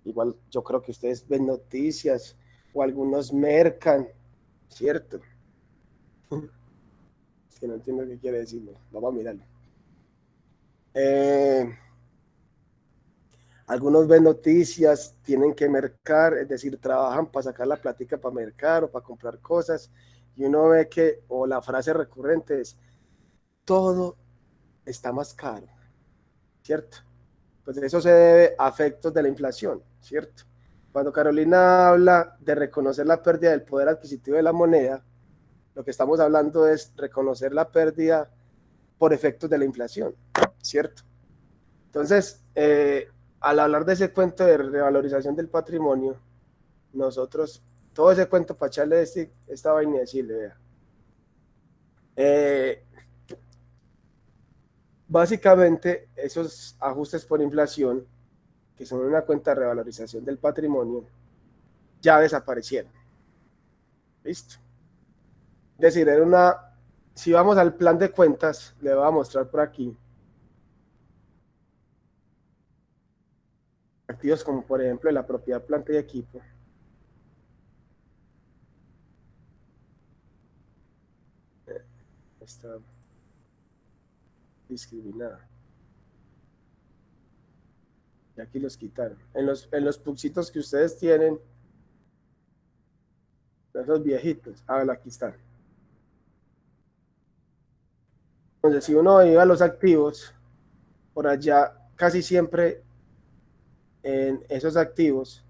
igual yo creo que ustedes ven noticias o algunos mercan, ¿cierto? Es que no entiendo qué quiere decirlo. Vamos a mirarlo. Algunos ven noticias, tienen que mercar, es decir, trabajan para sacar la plática para mercar o para comprar cosas, y uno ve que, o la frase recurrente es, todo está más caro, ¿cierto? Pues eso se debe a efectos de la inflación, ¿cierto? Cuando Carolina habla de reconocer la pérdida del poder adquisitivo de la moneda, lo que estamos hablando es reconocer la pérdida por efectos de la inflación, ¿cierto? Entonces, al hablar de ese cuento de revalorización del patrimonio, nosotros, todo ese cuento para echarle esta vaina y decirle, vea, básicamente esos ajustes por inflación, que son una cuenta de revalorización del patrimonio, ya desaparecieron. ¿Listo? Es decir, era una, si vamos al plan de cuentas, le voy a mostrar por aquí, activos como por ejemplo la propiedad, planta y equipo. Está discriminada. Y aquí los quitaron. En los puxitos que ustedes tienen, esos viejitos, aquí están. Entonces, si uno iba a los activos, por allá casi siempre en esos activos,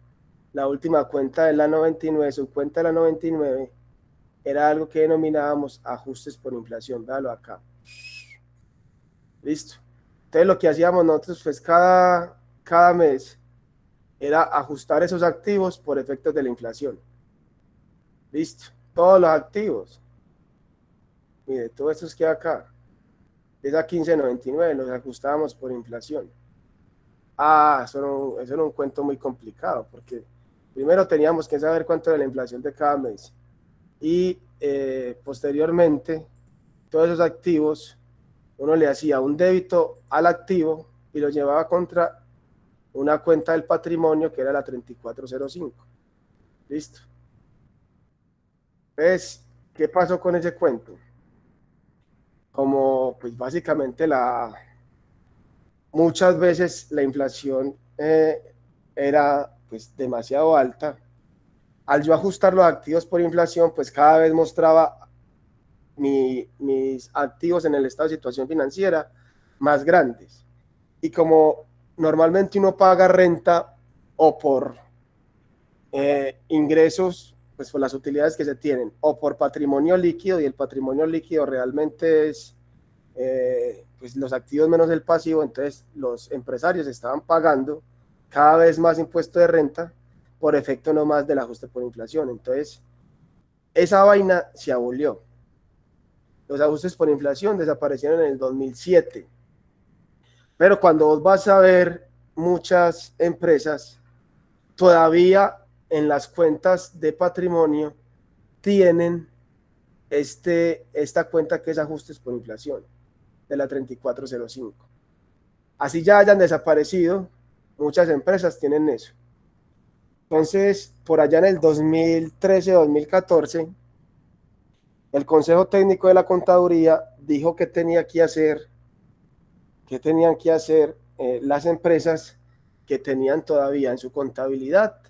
la última cuenta de la 99, su cuenta de la 99, era algo que denominábamos ajustes por inflación. Véalo acá. Listo. Entonces, lo que hacíamos nosotros, pues cada mes, era ajustar esos activos por efectos de la inflación. Listo. Todos los activos. Mire, todo esto es que acá. Esa 1599 los ajustábamos por inflación. Eso era un cuento muy complicado, porque primero teníamos que saber cuánto era la inflación de cada mes. Y posteriormente, todos esos activos, uno le hacía un débito al activo y lo llevaba contra una cuenta del patrimonio que era la 3405. Listo. Entonces, ¿qué pasó con ese cuento? Como pues básicamente muchas veces la inflación era pues demasiado alta. Al yo ajustar los activos por inflación, pues cada vez mostraba mis activos en el estado de situación financiera más grandes. Y como normalmente uno paga renta o por ingresos, pues por las utilidades que se tienen, o por patrimonio líquido, y el patrimonio líquido realmente es pues los activos menos el pasivo, entonces los empresarios estaban pagando cada vez más impuesto de renta por efecto no más del ajuste por inflación. Entonces, esa vaina se abolió. Los ajustes por inflación desaparecieron en el 2007. Pero cuando vos vas a ver muchas empresas, todavía en las cuentas de patrimonio tienen esta cuenta que es ajustes por inflación, de la 3405. Así ya hayan desaparecido, muchas empresas tienen eso. Entonces, por allá en el 2013-2014, el Consejo Técnico de la Contaduría dijo que tenían que hacer las empresas que tenían todavía en su contabilidad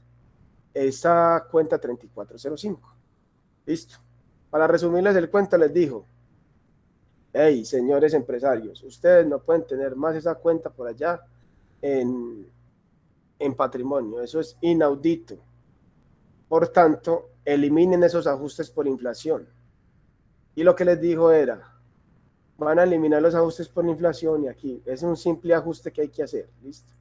esa cuenta 3405. Listo. Para resumirles el cuento, les dijo: hey, señores empresarios, ustedes no pueden tener más esa cuenta por allá en patrimonio. Eso es inaudito. Por tanto, eliminen esos ajustes por inflación. Y lo que les dijo era: van a eliminar los ajustes por inflación y aquí es un simple ajuste que hay que hacer. Listo.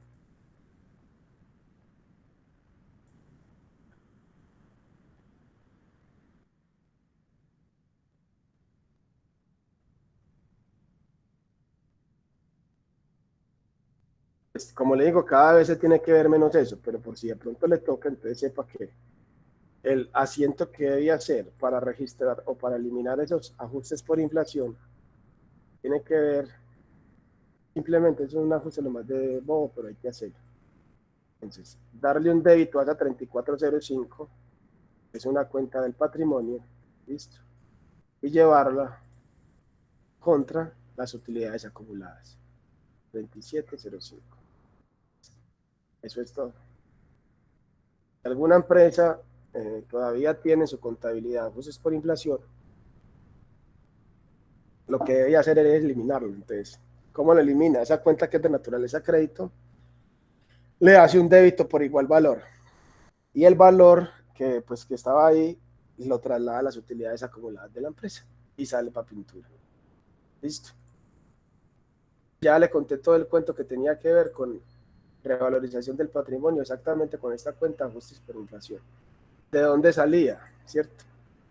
Pues, como le digo, cada vez se tiene que ver menos eso, pero por si de pronto le toca, entonces sepa que el asiento que debe hacer para registrar o para eliminar esos ajustes por inflación tiene que ver, simplemente es un ajuste lo más de bobo, pero hay que hacerlo. Entonces, darle un débito a esa 3405, que es una cuenta del patrimonio, listo, y llevarla contra las utilidades acumuladas, 2705. Eso es todo. Alguna empresa todavía tiene su contabilidad ajustes por inflación, lo que debe hacer es eliminarlo. Entonces, ¿cómo lo elimina? Esa cuenta que es de naturaleza crédito le hace un débito por igual valor, y el valor que estaba ahí lo traslada a las utilidades acumuladas de la empresa y sale para pintura. Listo. Ya le conté todo el cuento que tenía que ver con revalorización del patrimonio, exactamente con esta cuenta ajustes por inflación. ¿De dónde salía? ¿Cierto?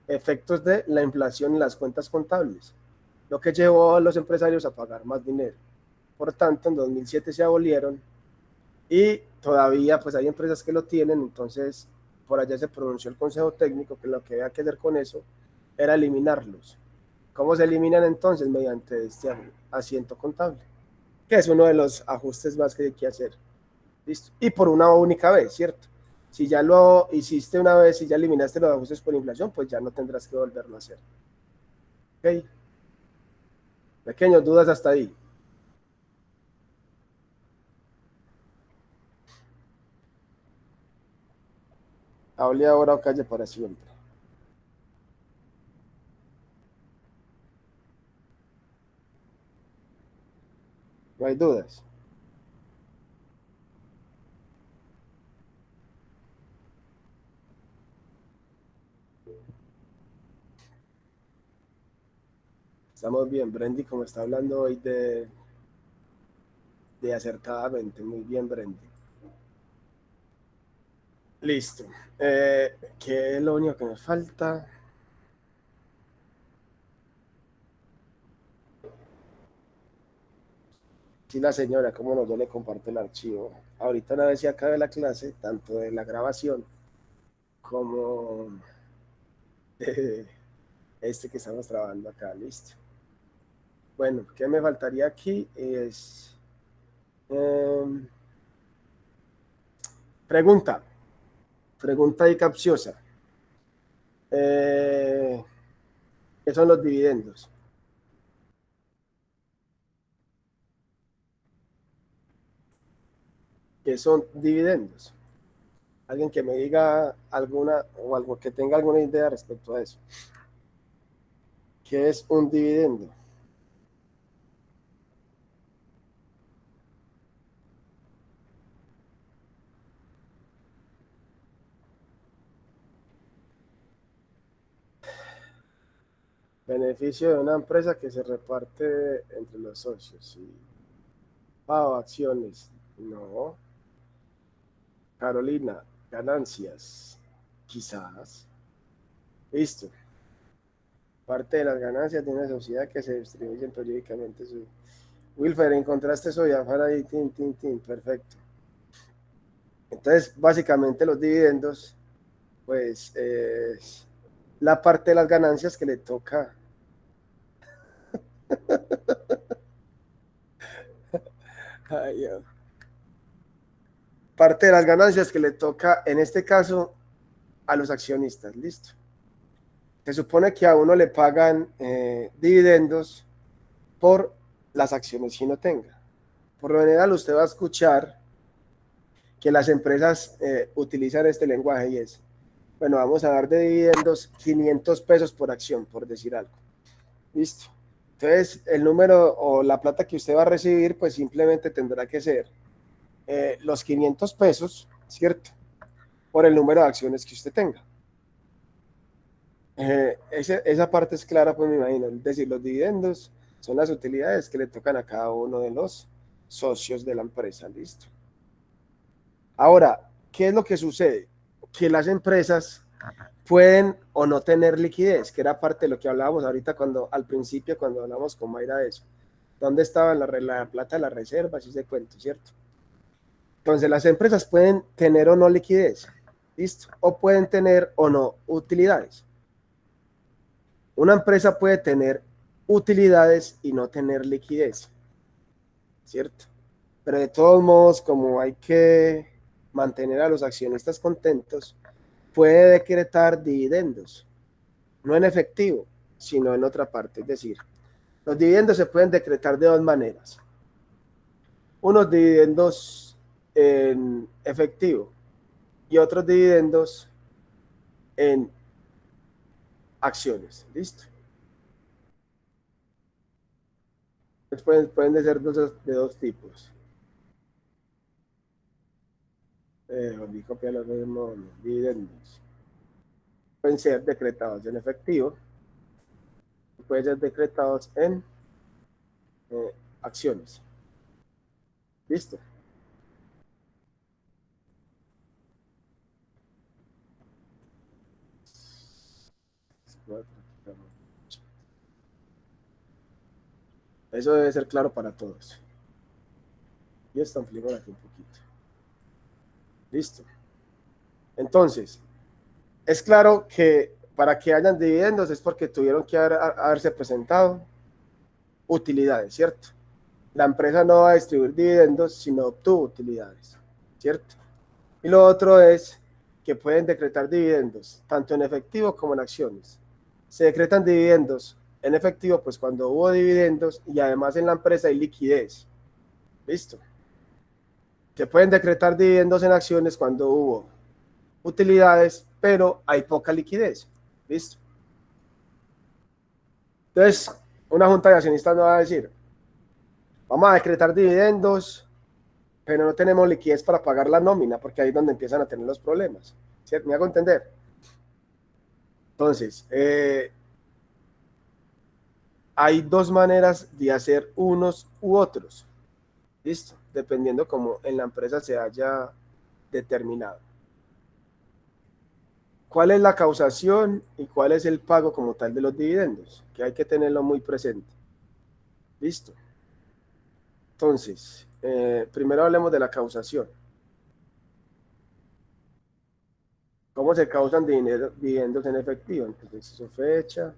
Efectos de la inflación en las cuentas contables, lo que llevó a los empresarios a pagar más dinero. Por tanto, en 2007 se abolieron y todavía pues hay empresas que lo tienen. Entonces, por allá se pronunció el Consejo Técnico que lo que había que hacer con eso era eliminarlos. ¿Cómo se eliminan entonces? Mediante este asiento contable, que es uno de los ajustes más que hay que hacer. ¿Listo? Y por una única vez, ¿cierto? Si ya lo hiciste una vez y ya eliminaste los ajustes por inflación, pues ya no tendrás que volverlo a hacer. ¿Ok? Pequeñas dudas hasta ahí. Hable ahora o calle para siempre. No hay dudas. Estamos bien. Brendy, como está hablando hoy de acertadamente. Muy bien, Brendy. Listo. ¿Qué es lo único que me falta? Sí, la señora, cómo no, yo le comparto el archivo. Ahorita una vez se acabe la clase, tanto de la grabación como de que estamos trabajando acá. Listo. Bueno, ¿qué me faltaría aquí? Es pregunta y capciosa. ¿Qué son los dividendos? ¿Qué son dividendos? Alguien que me diga alguna o algo que tenga alguna idea respecto a eso. ¿Qué es un dividendo? Beneficio de una empresa que se reparte entre los socios. Sí. Acciones. No. Carolina, ganancias. Quizás. Listo. Parte de las ganancias de una sociedad que se distribuyen periódicamente. Wilfer, encontraste eso ya para ahí, tin, tin, tin, perfecto. Entonces, básicamente los dividendos, pues, es la parte de las ganancias que le toca. Ay, Dios. Parte de las ganancias que le toca, en este caso, a los accionistas, listo. Se supone que a uno le pagan dividendos por las acciones que uno tenga. Por lo general, usted va a escuchar que las empresas utilizan este lenguaje y es, bueno, vamos a dar de dividendos 500 pesos por acción, por decir algo. Listo. Entonces, el número o la plata que usted va a recibir, pues simplemente tendrá que ser los 500 pesos, ¿cierto? Por el número de acciones que usted tenga. Esa parte es clara, pues me imagino. Es decir, los dividendos son las utilidades que le tocan a cada uno de los socios de la empresa, listo. Ahora, ¿qué es lo que sucede? Que las empresas pueden o no tener liquidez, que era parte de lo que hablábamos ahorita al principio, cuando hablamos con Mayra de eso. ¿Dónde estaba la plata de las reservas y ese cuento, cierto? Entonces, las empresas pueden tener o no liquidez, ¿listo? O pueden tener o no utilidades. Una empresa puede tener utilidades y no tener liquidez, ¿cierto? Pero de todos modos, como hay que mantener a los accionistas contentos, puede decretar dividendos, no en efectivo, sino en otra parte. Es decir, los dividendos se pueden decretar de dos maneras. Unos dividendos en efectivo y otros dividendos en acciones. ¿Listo? Pueden ser de dos tipos. Copiar los mismos dividendos. Pueden ser decretados en efectivo, pueden ser decretados en acciones. ¿Listo? Eso debe ser claro para todos. Y esto ampliamos aquí un poquito. Listo. Entonces, es claro que para que hayan dividendos es porque tuvieron que haberse presentado utilidades, ¿cierto? La empresa no va a distribuir dividendos si no obtuvo utilidades, ¿cierto? Y lo otro es que pueden decretar dividendos, tanto en efectivo como en acciones. Se decretan dividendos en efectivo, pues cuando hubo dividendos y además en la empresa hay liquidez. ¿Listo? Se pueden decretar dividendos en acciones cuando hubo utilidades, pero hay poca liquidez. ¿Listo? Entonces, una junta de accionistas no va a decir, vamos a decretar dividendos, pero no tenemos liquidez para pagar la nómina, porque ahí es donde empiezan a tener los problemas. ¿Cierto? ¿Me hago entender? Entonces, hay dos maneras de hacer unos u otros. ¿Listo? Dependiendo cómo en la empresa se haya determinado. ¿Cuál es la causación y cuál es el pago como tal de los dividendos? Que hay que tenerlo muy presente. ¿Listo? Entonces, primero hablemos de la causación. ¿Cómo se causan dividendos en efectivo? Entonces, su fecha.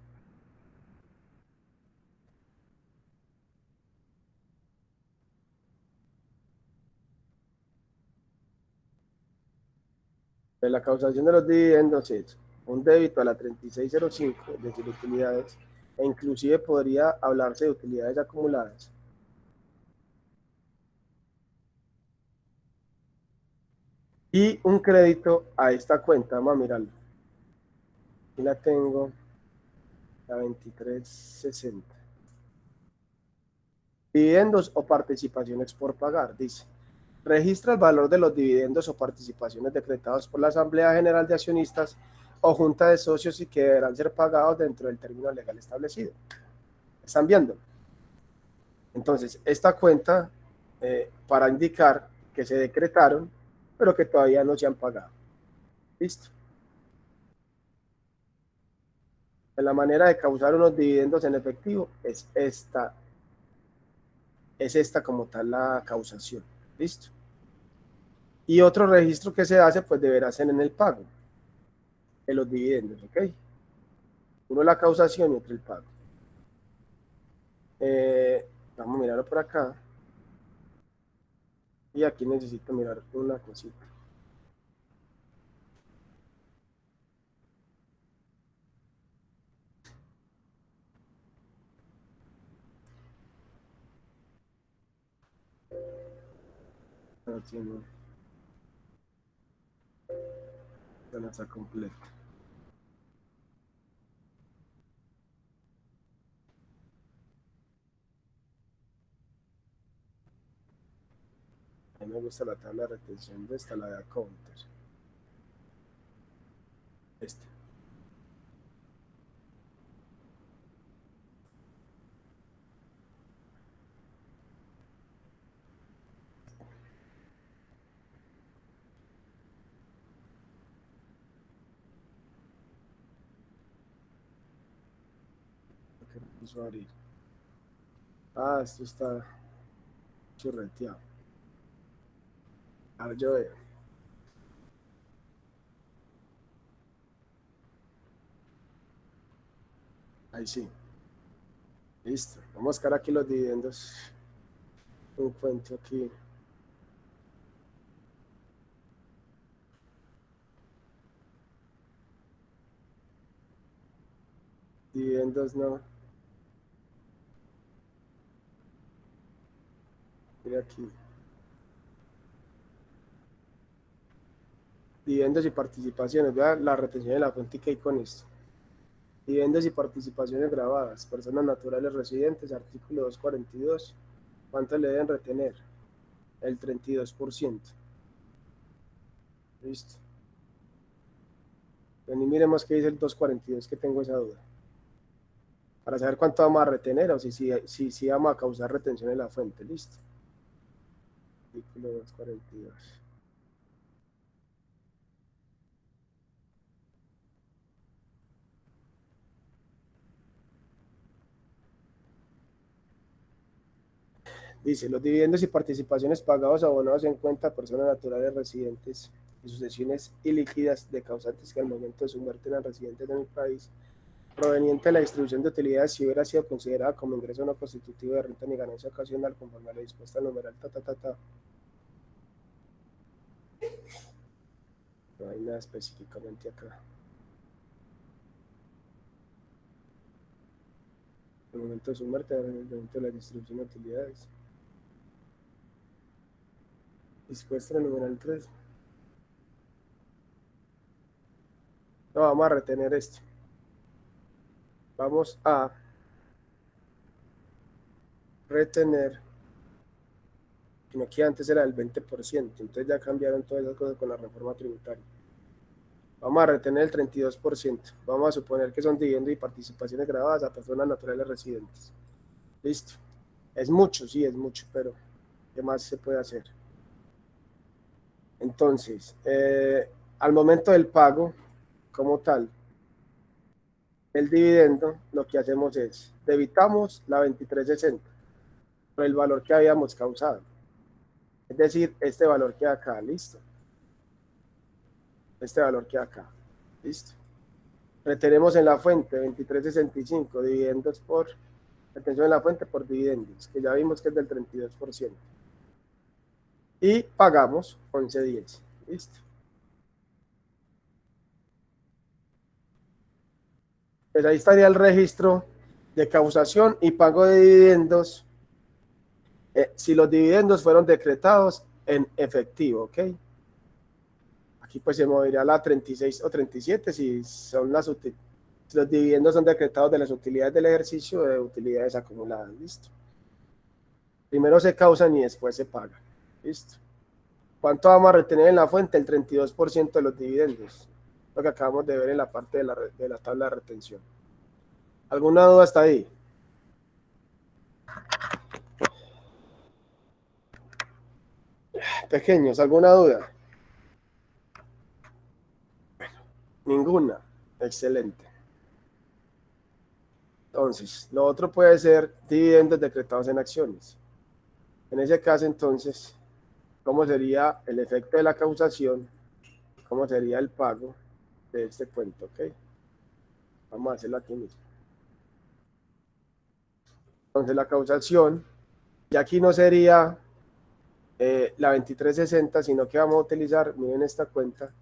La causación de los dividendos es un débito a la 3605, es decir, utilidades, e inclusive podría hablarse de utilidades acumuladas. Y un crédito a esta cuenta, vamos a mirarlo. Aquí la tengo, la 2360. Dividendos o participaciones por pagar, dice. Registra el valor de los dividendos o participaciones decretados por la Asamblea General de Accionistas o Junta de Socios y que deberán ser pagados dentro del término legal establecido. ¿Están viendo? Entonces, esta cuenta para indicar que se decretaron, pero que todavía no se han pagado. ¿Listo? La manera de causar unos dividendos en efectivo es esta es esta como tal la causación. ¿Listo? Y otro registro que se hace, pues deberá ser en el pago de los dividendos, ¿ok? Uno la causación y otro el pago. Vamos a mirarlo por acá. Y aquí necesito mirar una cosita. No tiene, no está completo. A mí me gusta la tabla de retención de esta, la de counter. Esta. ¿Qué puso a abrir? Ah, esto está churreteado. Ahora yo veo. Ahí sí. Listo. Vamos a buscar aquí los dividendos. Un cuento aquí. Dividendos no. Mira aquí. Dividendos y participaciones. Vean la retención de la fuente que hay con esto. Dividendos y participaciones grabadas. Personas naturales residentes. Artículo 242. ¿Cuánto le deben retener? El 32%. Listo. Ven y miremos qué dice el 242, que tengo esa duda. Para saber cuánto vamos a retener o si vamos a causar retención en la fuente. Listo. Artículo 242. Dice, los dividendos y participaciones pagados o abonados en cuenta a personas naturales residentes y sucesiones ilíquidas de causantes que al momento de su muerte eran residentes en el país, proveniente de la distribución de utilidades, si hubiera sido considerada como ingreso no constitutivo de renta ni ganancia ocasional, conforme a lo dispuesto al numeral No hay nada específicamente acá. Al momento de su muerte, al momento de la distribución de utilidades. Dispuesto en el numeral 3. No, vamos a retener esto. Vamos a retener, sino que antes era el 20%, entonces ya cambiaron todas esas cosas con la reforma tributaria. Vamos a retener el 32%. Vamos a suponer que son dividendos y participaciones grabadas a personas naturales residentes. Listo. Es mucho, sí, es mucho, pero ¿qué más se puede hacer? Entonces, al momento del pago, como tal, el dividendo, lo que hacemos es, debitamos la 2360 por el valor que habíamos causado. Es decir, este valor queda acá, listo. Este valor queda acá, listo. Retenemos en la fuente 2365, dividendos por, retención en la fuente por dividendos, que ya vimos que es del 32%. Y pagamos 1110, listo. Pues ahí estaría el registro de causación y pago de dividendos, si los dividendos fueron decretados en efectivo, ¿ok? Aquí pues se movería la 36 o 37 si son si los dividendos son decretados de las utilidades del ejercicio de utilidades acumuladas, listo. Primero se causan y después se pagan, listo. ¿Cuánto vamos a retener en la fuente? El 32% de los dividendos, lo que acabamos de ver en la parte de la tabla de retención. ¿Alguna duda hasta ahí? Pequeños, ¿alguna duda? Ninguna. Excelente. Entonces, lo otro puede ser dividendos decretados en acciones. En ese caso, entonces, ¿cómo sería el efecto de la causación? ¿Cómo sería el pago de este cuento? ¿Ok? Vamos a hacerlo aquí mismo. Entonces, la causación, y aquí no sería la 2360, sino que vamos a utilizar, miren esta cuenta,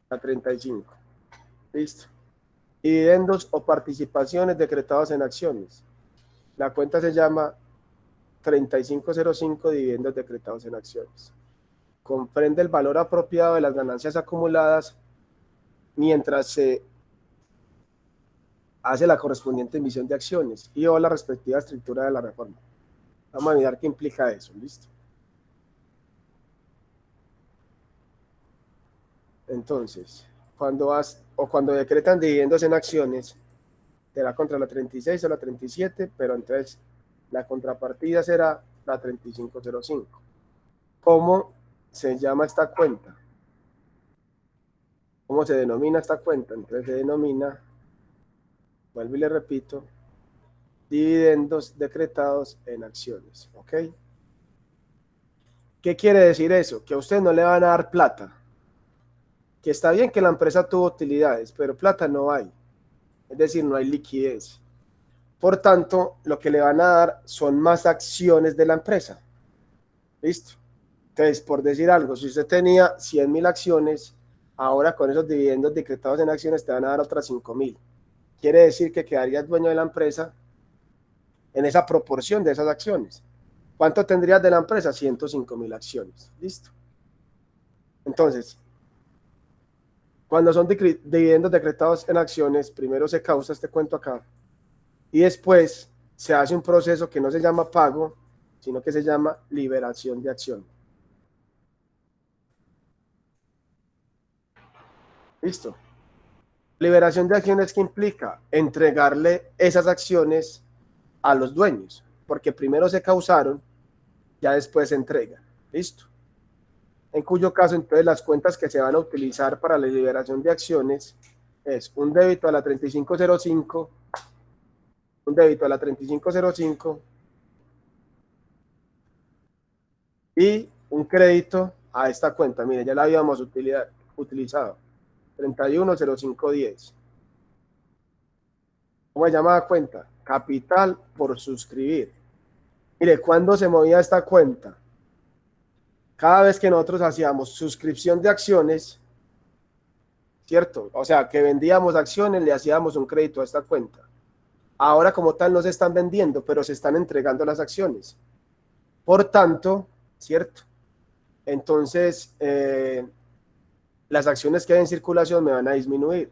la 35. Listo. Dividendos o participaciones decretados en acciones. La cuenta se llama 3505 dividendos decretados en acciones. Comprende el valor apropiado de las ganancias acumuladas mientras se hace la correspondiente emisión de acciones y o la respectiva estructura de la reforma. Vamos a mirar qué implica eso. Listo. Entonces, cuando decretan dividendos en acciones, será contra la 36 o la 37, pero entonces la contrapartida será la 3505. ¿Cómo se llama esta cuenta? ¿Cómo se denomina esta cuenta? Entonces se denomina, vuelvo y le repito, dividendos decretados en acciones. ¿Ok? ¿Qué quiere decir eso? Que a usted no le van a dar plata. Que está bien que la empresa tuvo utilidades, pero plata no hay. Es decir, no hay liquidez. Por tanto, lo que le van a dar son más acciones de la empresa. ¿Listo? Entonces, por decir algo, si usted tenía 100.000 acciones, ahora con esos dividendos decretados en acciones te van a dar otras 5.000. Quiere decir que quedarías dueño de la empresa en esa proporción de esas acciones. ¿Cuánto tendrías de la empresa? 105.000 acciones. ¿Listo? Entonces, cuando son dividendos decretados en acciones, primero se causa este cuento acá y después se hace un proceso que no se llama pago, sino que se llama liberación de acción. ¿Listo? Liberación de acciones, ¿qué implica? Entregarle esas acciones a los dueños, porque primero se causaron, ya después se entregan. ¿Listo? En cuyo caso, entonces, las cuentas que se van a utilizar para la liberación de acciones es un débito a la 3505, un débito a la 3505 y un crédito a esta cuenta. Mire, ya la habíamos utilizado. 310510. ¿Cómo se llama la cuenta? Capital por suscribir. Mire, ¿cuándo se movía esta cuenta? Cada vez que nosotros hacíamos suscripción de acciones, ¿cierto? O sea, que vendíamos acciones, le hacíamos un crédito a esta cuenta. Ahora como tal no se están vendiendo, pero se están entregando las acciones. Por tanto, ¿cierto? Entonces, las acciones que hay en circulación me van a disminuir.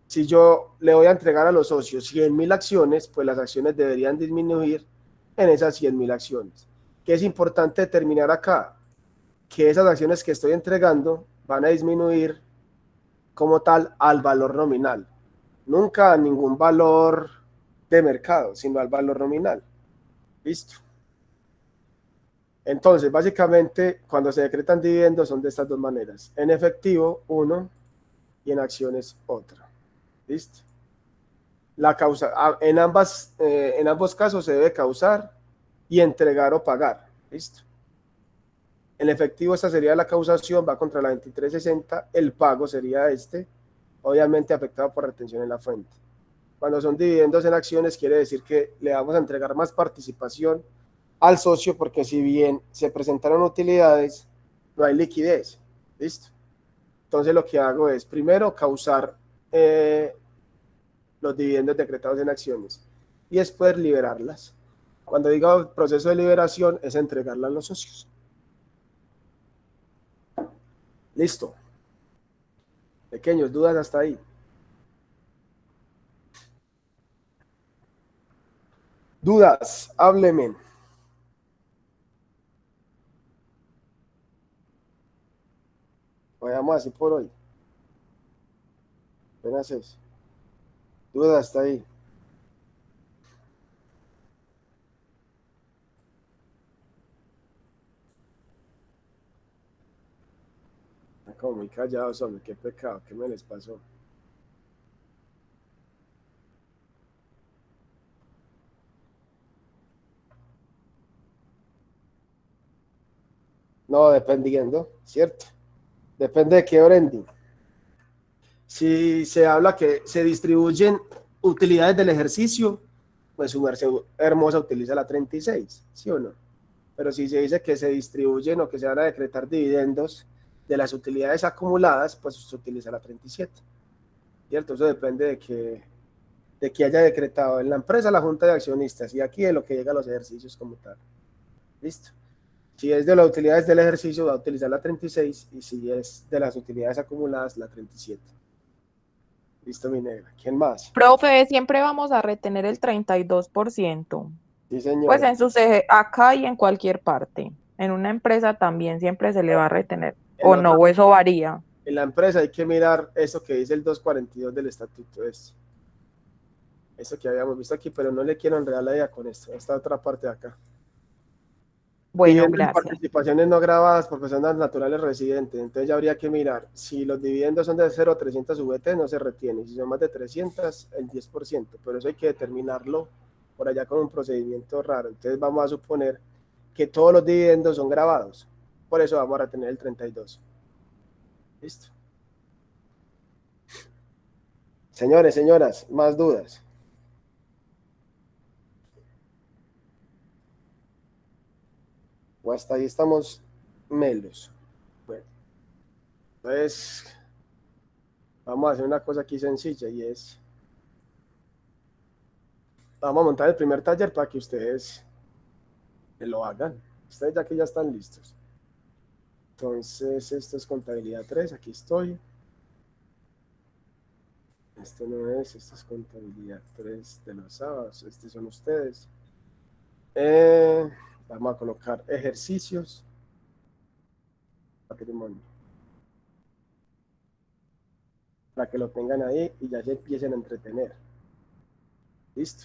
Si yo le voy a entregar a los socios 100.000 acciones, pues las acciones deberían disminuir en esas 100.000 acciones. ¿Qué es importante determinar acá? Que esas acciones que estoy entregando van a disminuir como tal al valor nominal. Nunca a ningún valor de mercado, sino al valor nominal. Listo. Entonces, básicamente, cuando se decretan dividendos son de estas dos maneras. En efectivo, uno, y en acciones, otra. ¿Listo? La causa, en ambos casos se debe causar y entregar o pagar. ¿Listo? En efectivo, esta sería la causación, va contra la 2360, el pago sería este, obviamente afectado por retención en la fuente. Cuando son dividendos en acciones, quiere decir que le vamos a entregar más participación al socio, porque si bien se presentaron utilidades, no hay liquidez. ¿Listo? Entonces lo que hago es, primero, causar los dividendos decretados en acciones y después liberarlas. Cuando digo proceso de liberación, es entregarlas a los socios. Listo. Pequeños, dudas hasta ahí. Dudas, hábleme. Vayamos así por hoy. Apenas es. Dudas hasta ahí. Como muy callados, hombre, qué pecado, qué me les pasó. No, dependiendo, ¿cierto? Depende de qué branding. Si se habla que se distribuyen utilidades del ejercicio, pues su merced hermosa utiliza la 36, ¿sí o no? Pero si se dice que se distribuyen o que se van a decretar dividendos de las utilidades acumuladas, pues se utiliza la 37, ¿cierto? Eso depende de que haya decretado en la empresa la junta de accionistas y aquí de lo que llega a los ejercicios como tal. ¿Listo? Si es de las utilidades del ejercicio, va a utilizar la 36 y si es de las utilidades acumuladas, la 37. Listo, mi negra. ¿Quién más? Profe, siempre vamos a retener el 32%. Sí, Pues señora. en sus acá y en cualquier parte. En una empresa también siempre se le va a retener. En O no, otra, o eso varía. en la empresa hay que mirar eso que dice el 242 del estatuto. Eso que habíamos visto aquí, pero no le quiero enredar la idea con esto. Esta otra parte de acá. Bueno, Dividendos y gracias. participaciones no grabadas por personas naturales residentes. Entonces ya habría que mirar. Si los dividendos son de 0 a 300 VT, no se retiene. Si son más de 300, el 10%. Pero eso hay que determinarlo por allá con un procedimiento raro. Entonces vamos a suponer que todos los dividendos son grabados. Por eso vamos a retener el 32. Listo. Señores, señoras, más dudas. O hasta ahí estamos melos. Bueno, entonces vamos a hacer una cosa aquí sencilla y es, vamos a montar el primer taller para que ustedes lo hagan. Ustedes ya que ya están listos. Entonces, esto es contabilidad 3, aquí estoy. Esto no es, esto es contabilidad 3 de los sábados, estos son ustedes. Vamos a colocar ejercicios. Patrimonio. Para que lo tengan ahí y ya se empiecen a entretener. Listo.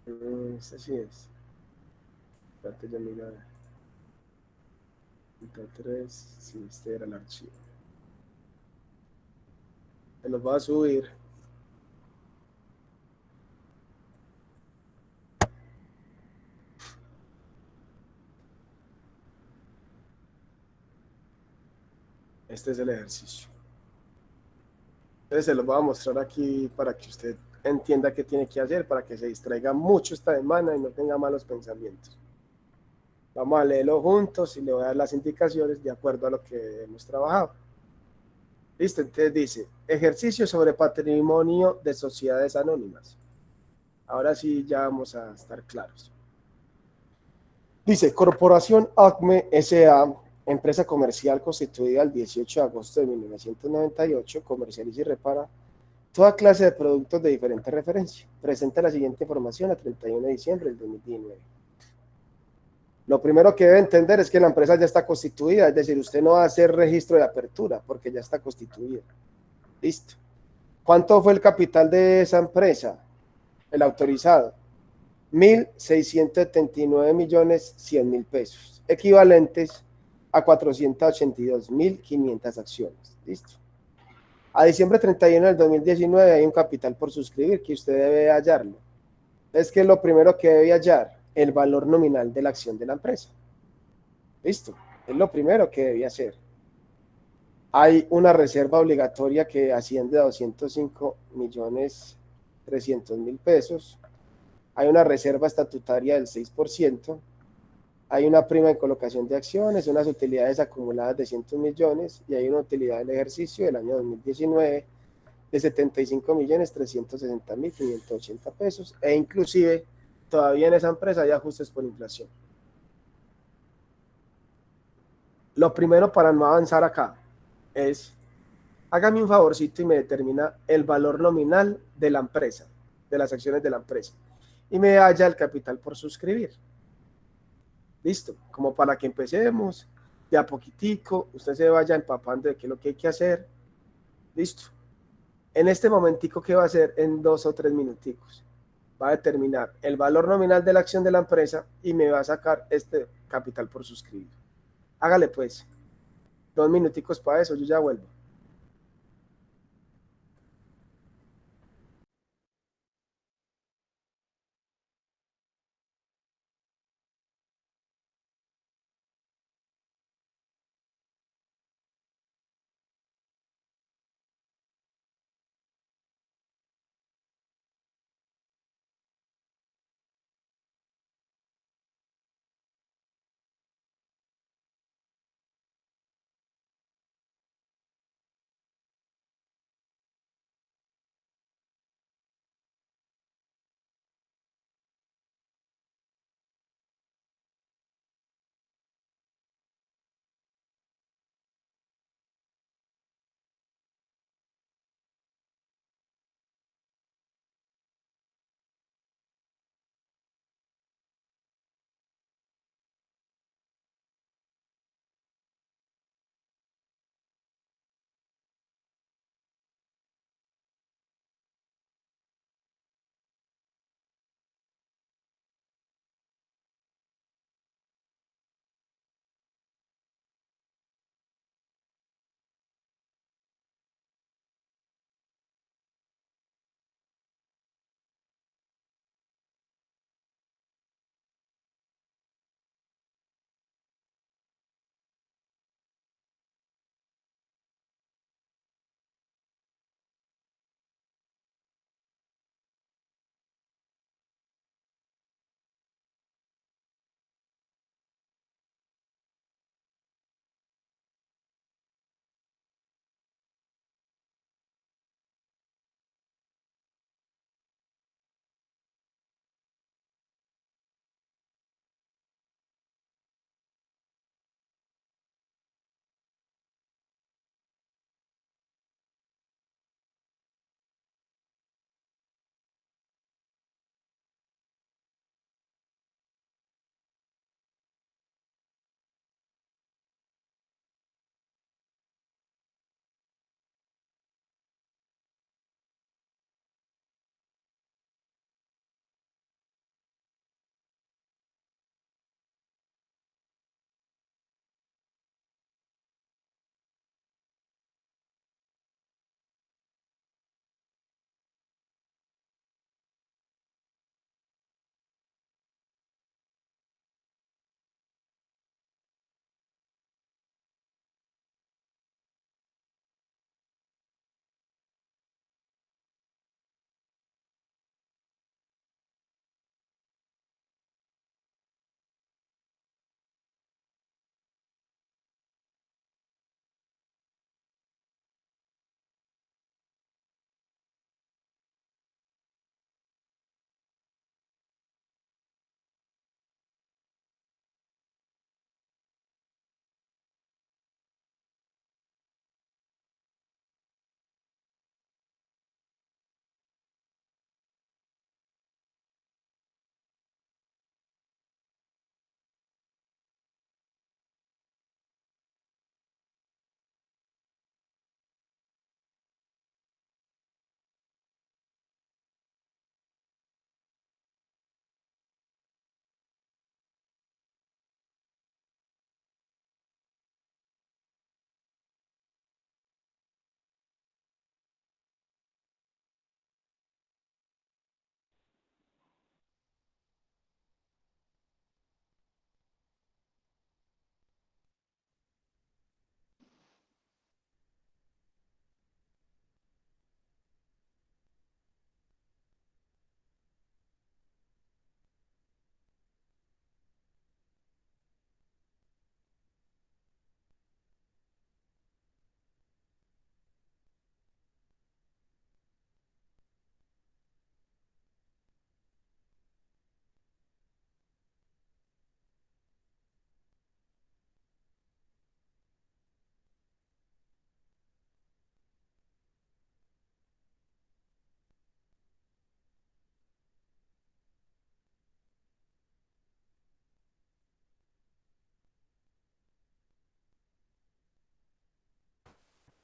Este sí es. Espérate, yo miro. Punto 3, sí, este era el archivo. Se los voy a subir. Este es el ejercicio. Entonces se los voy a mostrar aquí para que usted entienda qué tiene que hacer, para que se distraiga mucho esta semana y no tenga malos pensamientos. Vamos a leerlo juntos y le voy a dar las indicaciones de acuerdo a lo que hemos trabajado. Listo, entonces dice, ejercicio sobre patrimonio de sociedades anónimas. Ahora sí ya vamos a estar claros. Dice, Corporación ACME S.A., empresa comercial constituida el 18 de agosto de 1998, comercializa y repara toda clase de productos de diferente referencia. Presenta la siguiente información a 31 de diciembre del 2019. Lo primero que debe entender es que la empresa ya está constituida, es decir, usted no va a hacer registro de apertura porque ya está constituida. Listo. ¿Cuánto fue el capital de esa empresa? El autorizado. 1.679.100.000 pesos, equivalentes a 482.500 acciones. Listo. A diciembre 31 del 2019 hay un capital por suscribir que usted debe hallarlo. Es que lo primero que debe hallar, el valor nominal de la acción de la empresa. Listo. Es lo primero que debe hacer. Hay una reserva obligatoria que asciende a 205.300.000 pesos. Hay una reserva estatutaria del 6%, hay una prima en colocación de acciones, unas utilidades acumuladas de 100 millones y hay una utilidad del ejercicio del año 2019 de 75.360.580 pesos e inclusive todavía en esa empresa hay ajustes por inflación. Lo primero para no avanzar acá es, hágame un favorcito y me determina el valor nominal de la empresa, de las acciones de la empresa. Y me halla el capital por suscribir. Listo, como para que empecemos de a poquitico, usted se vaya empapando de qué es lo que hay que hacer. Listo. En este momentico, ¿qué va a hacer? En 2 o 3 minuticos. Va a determinar el valor nominal de la acción de la empresa y me va a sacar este capital por suscribir. Hágale pues. 2 minuticos para eso, yo ya vuelvo.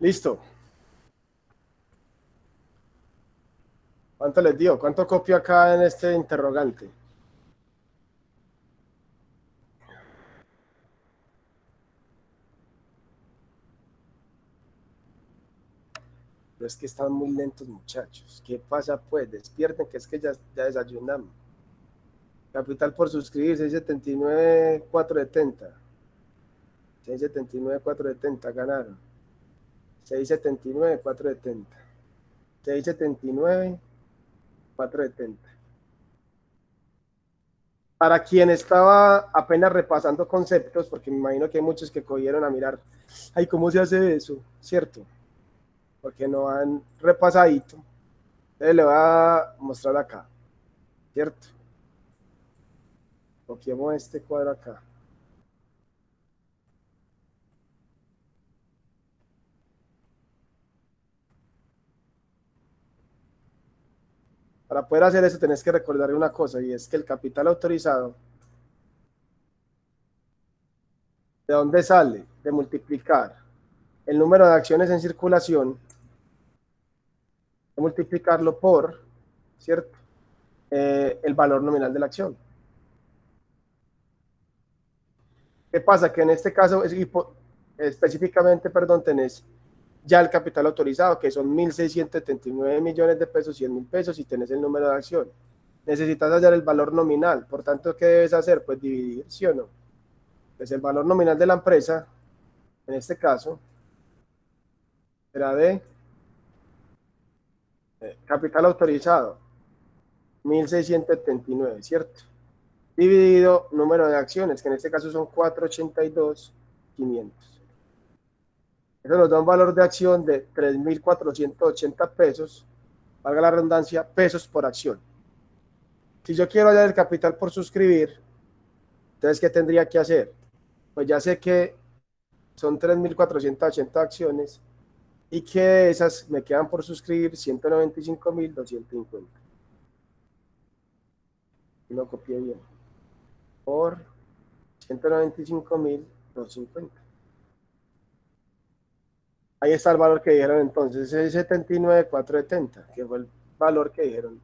Listo. ¿Cuánto les dio? ¿Cuánto copio acá en este interrogante? Pero es que están muy lentos, muchachos. ¿Qué pasa, pues? Despierten, que es que ya desayunamos. Capital por suscribir, 679,470. 679,470 ganaron. 679,470. 679,470. Para quien estaba apenas repasando conceptos, porque me imagino que hay muchos que cogieron a mirar, ay, ¿cómo se hace eso? ¿Cierto? Porque no han repasadito. Entonces le voy a mostrar acá, ¿cierto? Copiemos este cuadro acá. Para poder hacer eso tenés que recordar una cosa, y es que el capital autorizado, ¿de dónde sale? De multiplicar el número de acciones en circulación, de multiplicarlo por, ¿cierto? El valor nominal de la acción. ¿Qué pasa? Que en este caso, específicamente, perdón, tenés ya el capital autorizado, que son 1.679 millones de pesos, 100.000 pesos, y tenés el número de acción. Necesitas hallar el valor nominal. Por tanto, ¿qué debes hacer? Pues dividir, ¿sí o no? Pues el valor nominal de la empresa, en este caso, será de capital autorizado, 1.679, ¿cierto? Dividido número de acciones, que en este caso son 482,500. Eso nos da un valor de acción de 3.480 pesos, valga la redundancia, pesos por acción. Si yo quiero hallar el capital por suscribir, entonces, ¿qué tendría que hacer? Pues ya sé que son 3.480 acciones y que esas me quedan por suscribir 195.250. Y lo copié bien. Por 195.250. Ahí está el valor que dijeron entonces, es 79,470, que fue el valor que dijeron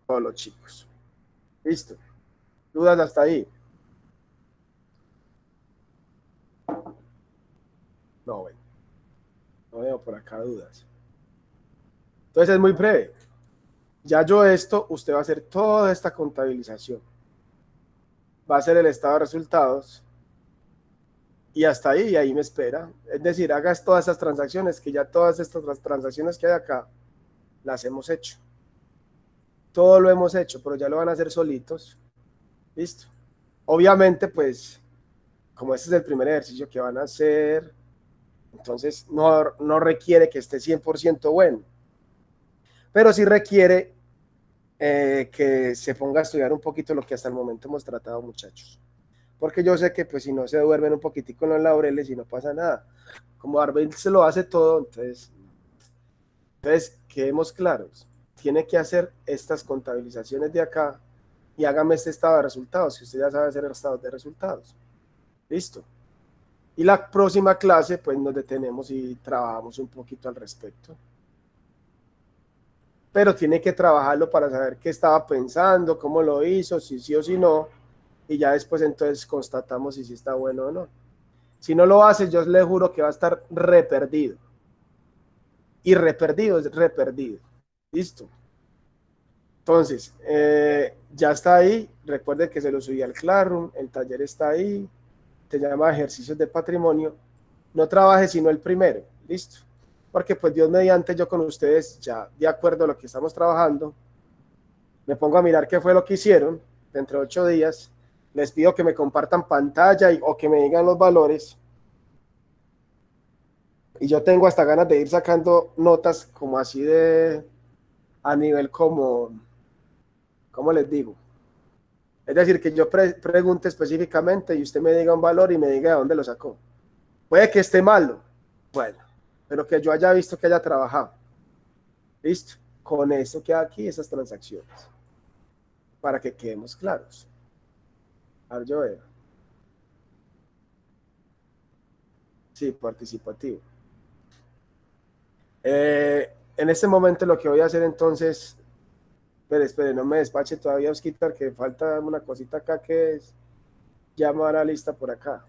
todos los chicos. Listo. ¿Dudas hasta ahí? No, bueno. No veo por acá dudas. Entonces es muy breve. Ya yo esto, usted va a hacer toda esta contabilización. Va a hacer el estado de resultados. Y hasta ahí, y ahí me espera. Es decir, hagas todas esas transacciones, que ya todas estas transacciones que hay acá, las hemos hecho. Todo lo hemos hecho, pero ya lo van a hacer solitos. Listo. Obviamente, pues, como este es el primer ejercicio que van a hacer, entonces no requiere que esté 100% bueno. Pero sí requiere que se ponga a estudiar un poquito lo que hasta el momento hemos tratado, muchachos. Porque yo sé que pues si no se duermen un poquitico en los laureles y no pasa nada. Como Arbel se lo hace todo, entonces quedemos claros. Tiene que hacer estas contabilizaciones de acá y hágame este estado de resultados, si usted ya sabe hacer el estado de resultados. Listo. Y la próxima clase pues nos detenemos y trabajamos un poquito al respecto. Pero tiene que trabajarlo para saber qué estaba pensando, cómo lo hizo, si sí o si no, y ya después entonces constatamos si sí está bueno o no. Si no lo hace, yo le juro que va a estar re perdido. Y re perdido es re perdido. Listo. Entonces, ya está ahí. Recuerden que se lo subí al Classroom, el taller está ahí. Se llama Ejercicios de Patrimonio. No trabaje sino el primero. Listo. Porque pues Dios mediante, yo con ustedes, ya de acuerdo a lo que estamos trabajando, me pongo a mirar qué fue lo que hicieron dentro de 8 días. Les pido que me compartan pantalla o que me digan los valores. Y yo tengo hasta ganas de ir sacando notas como así a nivel como, ¿cómo les digo? Es decir, que yo pregunte específicamente y usted me diga un valor y me diga de dónde lo sacó. Puede que esté malo, bueno, pero que yo haya visto que haya trabajado. Listo, con eso que aquí, esas transacciones, para que quedemos claros. A ver, yo veo. Sí, participativo. En este momento lo que voy a hacer entonces, espere, no me despache todavía, Osquitar, que falta una cosita acá que es llamar a lista por acá.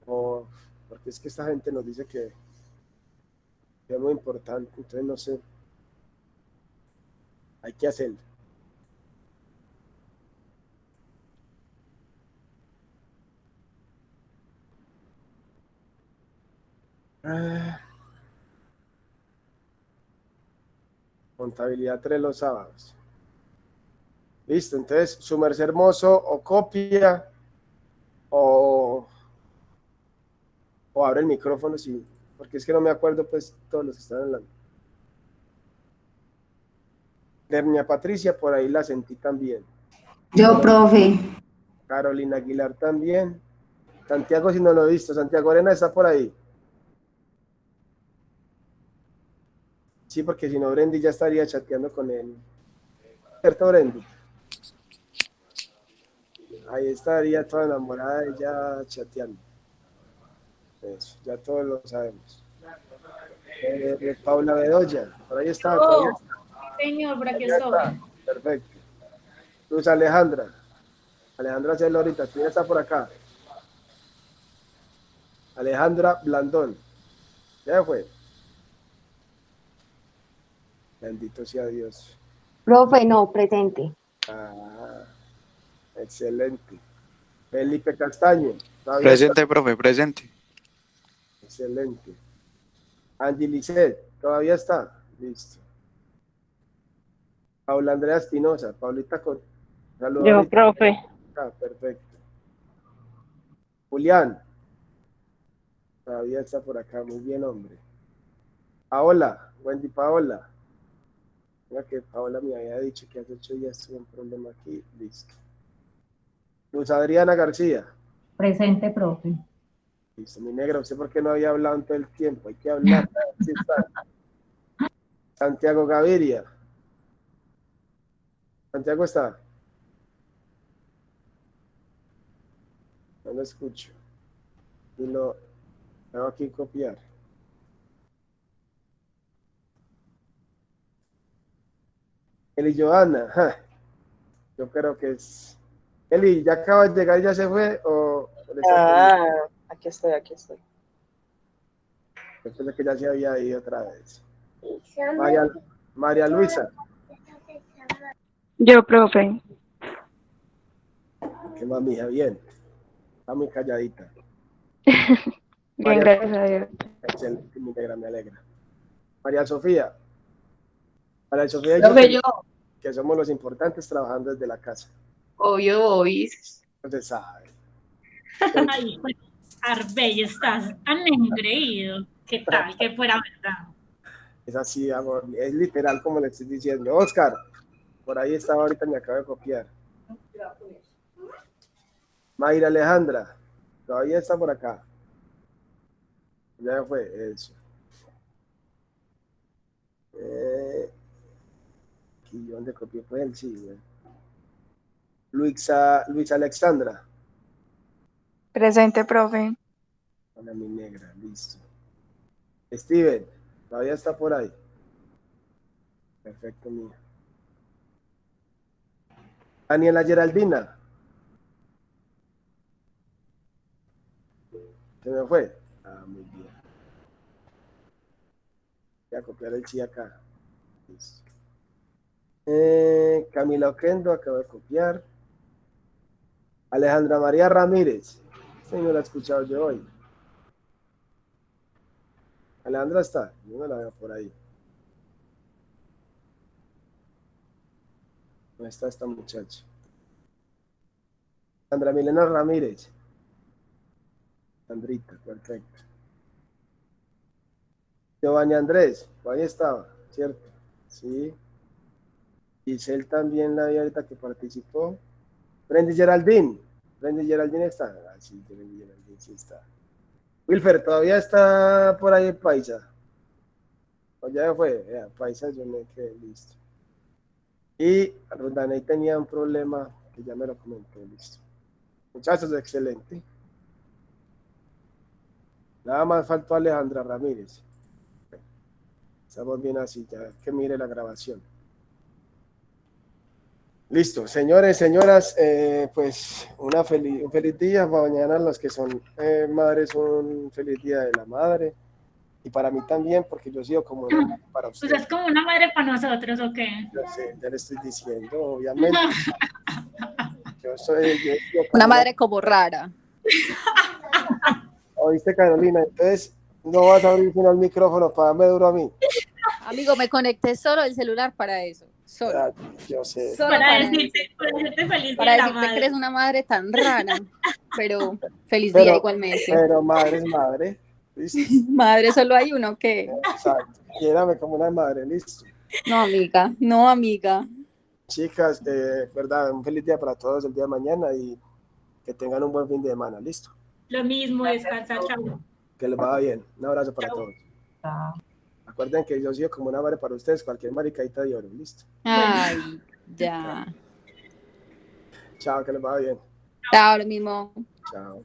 Porque es que esta gente nos dice que es muy importante, entonces no sé, hay que hacerlo. Contabilidad 3 los sábados. Listo, entonces su merced hermoso o copia o abre el micrófono, sí, porque es que no me acuerdo pues todos los que están hablando. Dernia Patricia, por ahí la sentí también. Yo, profe. Carolina Aguilar también. Santiago, si no lo he visto, Santiago Arena está por ahí. Sí, porque si no, Brendy ya estaría chateando con él. ¿Cierto, Brendy? Ahí estaría toda enamorada de ella chateando. Eso, ya todos lo sabemos. Paula Bedoya, por ahí está. Señor, por aquí Ya estoy. está, perfecto. Luz Alejandra. Alejandra Celo ahorita, ¿quién está por acá? Alejandra Blandón. Ya fue. Bendito sea Dios. Profe, no, presente. Ah, excelente. Felipe Castaño. Presente, profe, presente. Excelente. Angie Lisset, todavía está. Listo. Paula Andrea Espinosa. Paulita con. Saludos. Yo, profe. Ah, perfecto. Julián. Todavía está por acá. Muy bien, hombre. Paola. Wendy Paola. Mira que Paola me había dicho que hace 8 días tuve un problema aquí. Listo. Luz Adriana García. Presente, profe. Listo, mi negra. ¿Usted por qué no había hablado en todo el tiempo? Hay que hablar. Sí está. Santiago Gaviria. Santiago está. No lo escucho. Y lo tengo aquí copiar. Eli Johanna. Ja. Yo creo que es. Eli, ¿ya acaba de llegar y ya se fue? ¿O Aquí estoy, aquí estoy. yo pensé que ya se había ido otra vez? María Luisa. Yo, profe. ¿Qué más, mija? Bien. Está muy calladita. Bien, gracias a Dios. Excelente, mi negra, me alegra. María Sofía. María Sofía y Profe, yo, yo, que somos los importantes trabajando desde la casa. obvio, obvio. No se sabe. Ay, pues, Arbey, estás tan engreído. ¿Qué tal que fuera verdad? Es así, amor. Es literal como le estoy diciendo. Oscar, por ahí estaba ahorita, me acabo de copiar. Mayra Alejandra, todavía está por acá. Ya fue, eso. Aquí donde copié pues el sí, güey. Luisa Alexandra. Presente, profe. Hola, mi negra, listo. Steven, todavía está por ahí. Perfecto, mía. Daniela Geraldina. ¿Se me fue? Ah, muy bien. Voy a copiar el sí acá. Listo. Camila Oquendo, acabo de copiar. Alejandra María Ramírez. Sí, no la he escuchado yo hoy. Alejandra está, yo no la veo por ahí. No está esta muchacha. Sandra Milena Ramírez. Sandrita, perfecto. Giovanni Andrés, ahí estaba, ¿cierto? Sí. Giselle también la vi ahorita que participó. Brendy Geraldine. Brendy Geraldine está. Ah, sí, Brendy Geraldine sí está. Wilfer, ¿todavía está por ahí el Paisa? O ya fue, ya, Paisa yo me quedé listo. Y Rundaney tenía un problema que ya me lo comentó, listo. Muchachos, excelente. Nada más faltó Alejandra Ramírez. Estamos bien así, ya que mire la grabación. Listo, señores, señoras, pues un feliz día. Para mañana los que son madres, un feliz día de la madre. Y para mí también, porque yo he sido como una madre para Pues ustedes. es como una madre para nosotros, ¿o qué? Yo sé, ya le estoy diciendo, obviamente. Yo he sido como Una madre como rara. ¿Oíste, Carolina? Entonces, no vas a abrir sino el micrófono para darme duro a mí. Amigo, me conecté solo el celular para eso. Solo. Ah, yo sé. Solo Para eso. decirte feliz Para día de la decirte que madre. eres una madre tan rara. Pero feliz Pero- día igualmente. Pero madre es madre. ¿Listo? Madre solo hay uno, ¿qué? Exacto. Quiérame como una madre, listo. No, amiga. No, amiga. Chicas, verdad, un feliz día para todos el día de mañana y que tengan un buen fin de semana, listo. Lo mismo, descansa, chao. Que les vaya bien. Un abrazo para Chao. todos. Acuerden que yo soy como una madre para ustedes, cualquier maricadita de oro, listo. Ay, ya. Chao, que les vaya bien. Chao, lo mismo. Chao.